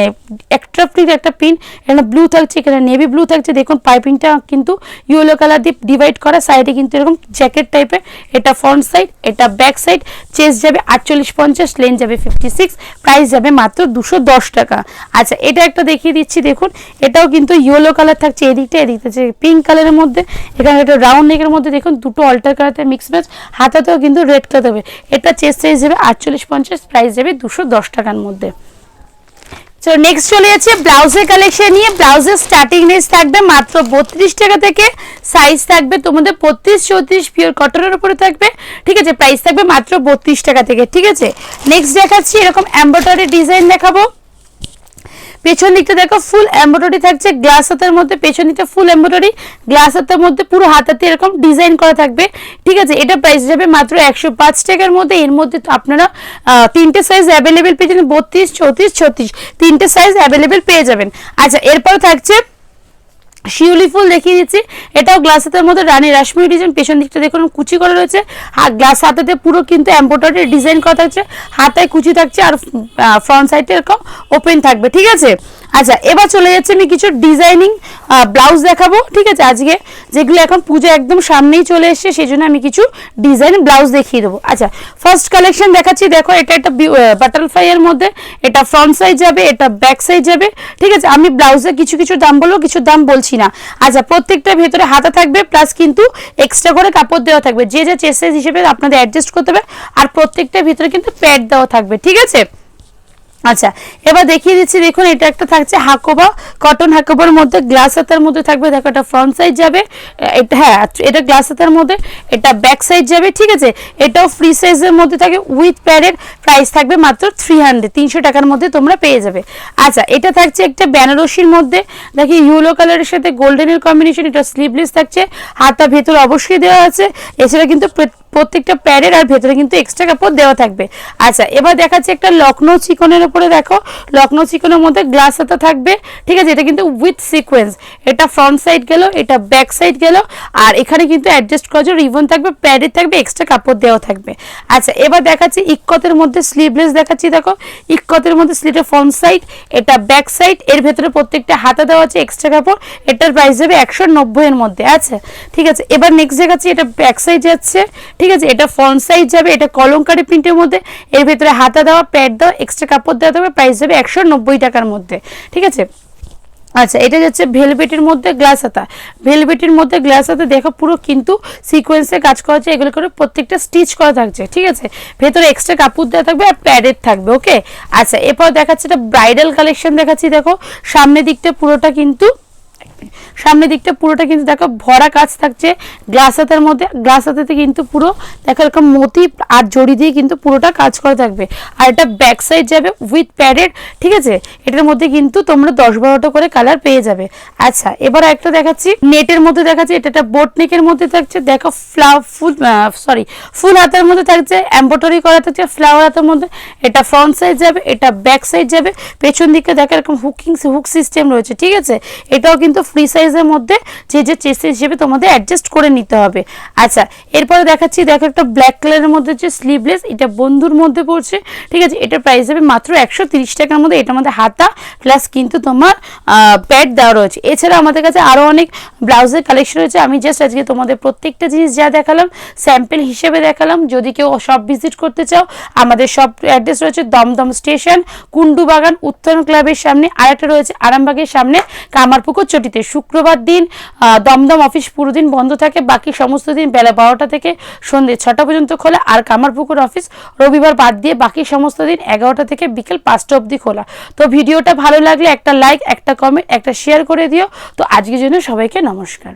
একটা প্রিন্ট একটা প্রিন্ট, এখানে ব্লু থাকছে, এখানে নেভি ব্লু থাকছে, দেখুন পাইপিংটা কিন্তু ইয়েলো কালার দিয়ে ডিভাইড করা, সাইডে কিন্তু এরকম জ্যাকেট টাইপের, এটা ফ্রন্ট সাইড, এটা ব্যাক সাইড, চেস্ট যাবে 48-50, লেন যাবে 56, প্রাইস যাবে মাত্র 210 টাকা। আচ্ছা, এটা একটা দেখিয়ে দিচ্ছি, দেখুন এটাও কিন্তু ইয়েলো কালার থাকছে, এদিকটা আছে পিঙ্ক কালারের মধ্যে, এখানে একটা রাউন্ড নেকের মধ্যে দেখুন দুটো অল্টার কালারের মিক্স ম্যাচ, হাতাতেও কিন্তু রেড কালার হবে, এটা চেস্ট সাইজ যাবে 48-50, প্রাইস যাবে 210 টাকার মধ্যে। তো নেক্সট চলে যাচ্ছে ব্লাউজের কালেকশন নিয়ে। ব্লাউজের স্টার্টিং রেঞ্জ থাকবে মাত্র 32 টাকা থেকে, সাইজ থাকবে তোমাদের 32-34, পিওর কটনের উপরে থাকবে, ঠিক আছে। প্রাইস থাকবে মাত্র 32 টাকা থেকে, ঠিক আছে। নেক্সট দেখাচ্ছি এরকম এমব্রয়ডারি ডিজাইন দেখাবো। পেছন দিকটা দেখো ফুল এমব্রয়ডারি থাকছে গ্লাস হাতের মধ্যে, পেছন দিকটা ফুল এমব্রয়ডারি গ্লাস হাতের মধ্যে, পুরো হাতাতে এরকম ডিজাইন করা থাকবে, ঠিক আছে। এটা প্রাইস যাবে মাত্র 105 টাকার মধ্যে। এর মধ্যে আপনারা তিনটে সাইজ অ্যাভেলেবেল পেয়ে যাবেন, 32, 34, 36, তিনটে সাইজ অ্যাভেলেবেল পেয়ে যাবেন। আচ্ছা, এরপর থাকছে শিউলি ফুল দেখিয়ে দিচ্ছি, এটাও গ্লাস হাতের মধ্যে রানী রাসমণি ডিজাইন, পেছন দিকটা দেখুন কুচি করা রয়েছে, গ্লাস হাতাতে পুরো কিন্তু এমব্রয়ডারি ডিজাইন করা থাকছে, হাতায় কুচি থাকছে, আর ফ্রন্ট সাইডে এরকম ওপেন থাকবে, ঠিক আছে। আচ্ছা, এবার চলে যাচ্ছে আমি কিছু ডিজাইনিং ব্লাউজ দেখাবো, ঠিক আছে। আজকে যেগুলো এখন পুজো একদম সামনেই চলে এসছে, সেই জন্য আমি কিছু ডিজাইন ব্লাউজ দেখিয়ে দেবো। আচ্ছা, ফার্স্ট কালেকশন দেখাচ্ছি, দেখো এটা একটা বাটারফ্লাই এর মধ্যে, এটা ফ্রন্ট সাইড যাবে, এটা ব্যাক সাইড যাবে, ঠিক আছে। আমি ব্লাউজে কিছু দাম বলবো, কিছু দাম বলছি না। আচ্ছা, প্রত্যেকটা ভেতরে হাতা থাকবে, প্লাস কিন্তু এক্সট্রা করে কাপড় দেওয়া থাকবে, যে চেস্ট সাইজ হিসেবে আপনাদের অ্যাডজাস্ট করতে হবে, আর প্রত্যেকটা ভিতরে কিন্তু প্যাড দেওয়া থাকবে, ঠিক আছে। আচ্ছা, এবার দেখিয়ে দিচ্ছি, দেখুন এটা একটা থাকছে হাকোবা, কটন হাকোবার মধ্যে গ্লাস হাতার মধ্যে থাকবে, দেখো এটা ফ্রন্ট সাইড যাবে, এটা হ্যাঁ এটা গ্লাস হাতার মধ্যে, এটা ব্যাক সাইড যাবে, ঠিক আছে। এটাও ফ্রি সাইজের মধ্যে থাকে উইথ প্যাডের, প্রাইস থাকবে মাত্র 300 টাকার মধ্যে তোমরা পেয়ে যাবে। আচ্ছা, এটা থাকছে একটা বেনারসির মধ্যে, দেখি ইয়েলো কালারের সাথে গোল্ডেনের কম্বিনেশন, এটা স্লিভলেস থাকছে, হাতটা ভেতর অবশ্যই দেওয়া আছে, এছাড়া কিন্তু প্রত্যেকটা প্যাডের আর ভেতরে কিন্তু এক্সট্রা কাপড় দেওয়া থাকবে। আচ্ছা, এবার দেখাচ্ছি একটা লখনৌ চিকনের উপরে, দেখো লখনৌ চিকনের মধ্যে গ্লাস হাতা থাকবে, ঠিক আছে। এটা কিন্তু উইথ সিকোয়েন্স, এটা ফ্রন্ট সাইড গেল, এটা ব্যাক সাইড গেল, আর এখানে কিন্তু অ্যাডজাস্ট করার জন্য রিবন থাকবে, প্যাডের থাকবে, এক্সট্রা কাপড় দেওয়া থাকবে। আচ্ছা, এবার দেখাচ্ছি ইক্কতের মধ্যে স্লিভলেস দেখাচ্ছি, দেখো ইক্কতের মধ্যে স্লিভের ফ্রন্ট সাইড, এটা ব্যাক সাইড, এর ভেতরে প্রত্যেকটা হাতা দেওয়া আছে, এক্সট্রা কাপড়, এটার প্রাইস যাবে 190 এর মধ্যে। আচ্ছা, ঠিক আছে। এবার নেক্সট দেখাচ্ছি, এটা ব্যাক সাইড যাচ্ছে, ঠিক আছে, এটা ফ্রন্ট সাইড যাবে, এটা কলমকারি প্রিন্টের মধ্যে, এর ভেতরে হাতা দেওয়া, প্যাড দেওয়া, এক্সট্রা কাপড় দেওয়া থাকবে, প্রাইস যাবে 190 টাকার মধ্যে, ঠিক আছে। আচ্ছা, এটা যাচ্ছে ভেলভেটের মধ্যে গ্লাস হাতা, ভেলভেটের মধ্যে গ্লাস হাতা, দেখো পুরো কিন্তু সিকোয়েন্সে কাজ করা আছে, এগুলো করে প্রত্যেকটা স্টিচ করা থাকছে, ঠিক আছে। ভেতরে এক্সট্রা কাপড় দেওয়া থাকবে, আর প্যাডেড থাকবে, ওকে। আচ্ছা, এরপর দেখাচ্ছে এটা ব্রাইডাল কালেকশন দেখাচ্ছি, দেখো সামনের দিকটা পুরোটা কিন্তু দেখো ভরা কাজ থাকছে গ্লাস হাতের মধ্যে, গ্লাস হাতাতে কিন্তু পুরো দেখো এরকম মতি আর জড়ি দিয়ে কিন্তু পুরোটা কাজ করা থাকবে, আর এটা ব্যাক সাইড যাবে উইথ প্যাডেড, ঠিক আছে। এটার মধ্যে কিন্তু তোমরা 10-12টা করে কালার পেয়ে যাবে। আচ্ছা, এবার একটা দেখাচ্ছি নেটের মধ্যে দেখাচ্ছি, এটা একটা বোট নেকের মধ্যে থাকছে, দেখো ফুল হাতের মধ্যে থাকছে, এমব্রয়ডারি করা থাকছে ফ্লাওয়ার হাতের মধ্যে, এটা ফ্রন্ট সাইড যাবে, এটা ব্যাক সাইড যাবে, পেছন দিকে দেখো এরকম হুক সিস্টেম রয়েছে, ঠিক আছে। এটাও কিন্তু ফ্রি সাইজের মধ্যে যে চেস্ট হিসেবে তোমাদের অ্যাডজাস্ট করে নিতে হবে। আচ্ছা, এরপরে দেখাচ্ছি, দেখো একটা ব্ল্যাক কালারের মধ্যে যে স্লিভলেস, এটা বন্ধুর মধ্যে পড়ছে, ঠিক আছে। এটা প্রাইস হবে মাত্র 130 টাকার মধ্যে। এটার মধ্যে হাতা প্লাস কিন্তু তোমার প্যাড দেওয়া রয়েছে। এছাড়া আমাদের কাছে আরও অনেক ব্লাউজের কালেকশন রয়েছে। আমি জাস্ট আজকে তোমাদের প্রত্যেকটা জিনিস যা দেখালাম স্যাম্পল হিসেবে দেখালাম। যদি কেউ সব ভিজিট করতে চাও, আমাদের সব অ্যাড্রেস রয়েছে দমদম স্টেশন, কুন্ডু বাগান, উত্তরণ ক্লাবের সামনে, আর একটা রয়েছে আরামবাগের সামনে কামারপুকুর চটিতে। শুক্রবার দিন দমদম অফিস পুরো দিন বন্ধ থাকে, বাকি সমস্ত দিন বেলা 12টা থেকে সন্ধ্যে 6টা পর্যন্ত খোলা। আর কামারপুকুর অফিস রবিবার বাদ দিয়ে বাকি সমস্ত দিন 11টা থেকে বিকেল 5টা অবধি খোলা। তো ভিডিওটা ভালো লাগলে একটা লাইক, একটা কমেন্ট, একটা শেয়ার করে দিও। তো আজকের জন্য সবাইকে নমস্কার।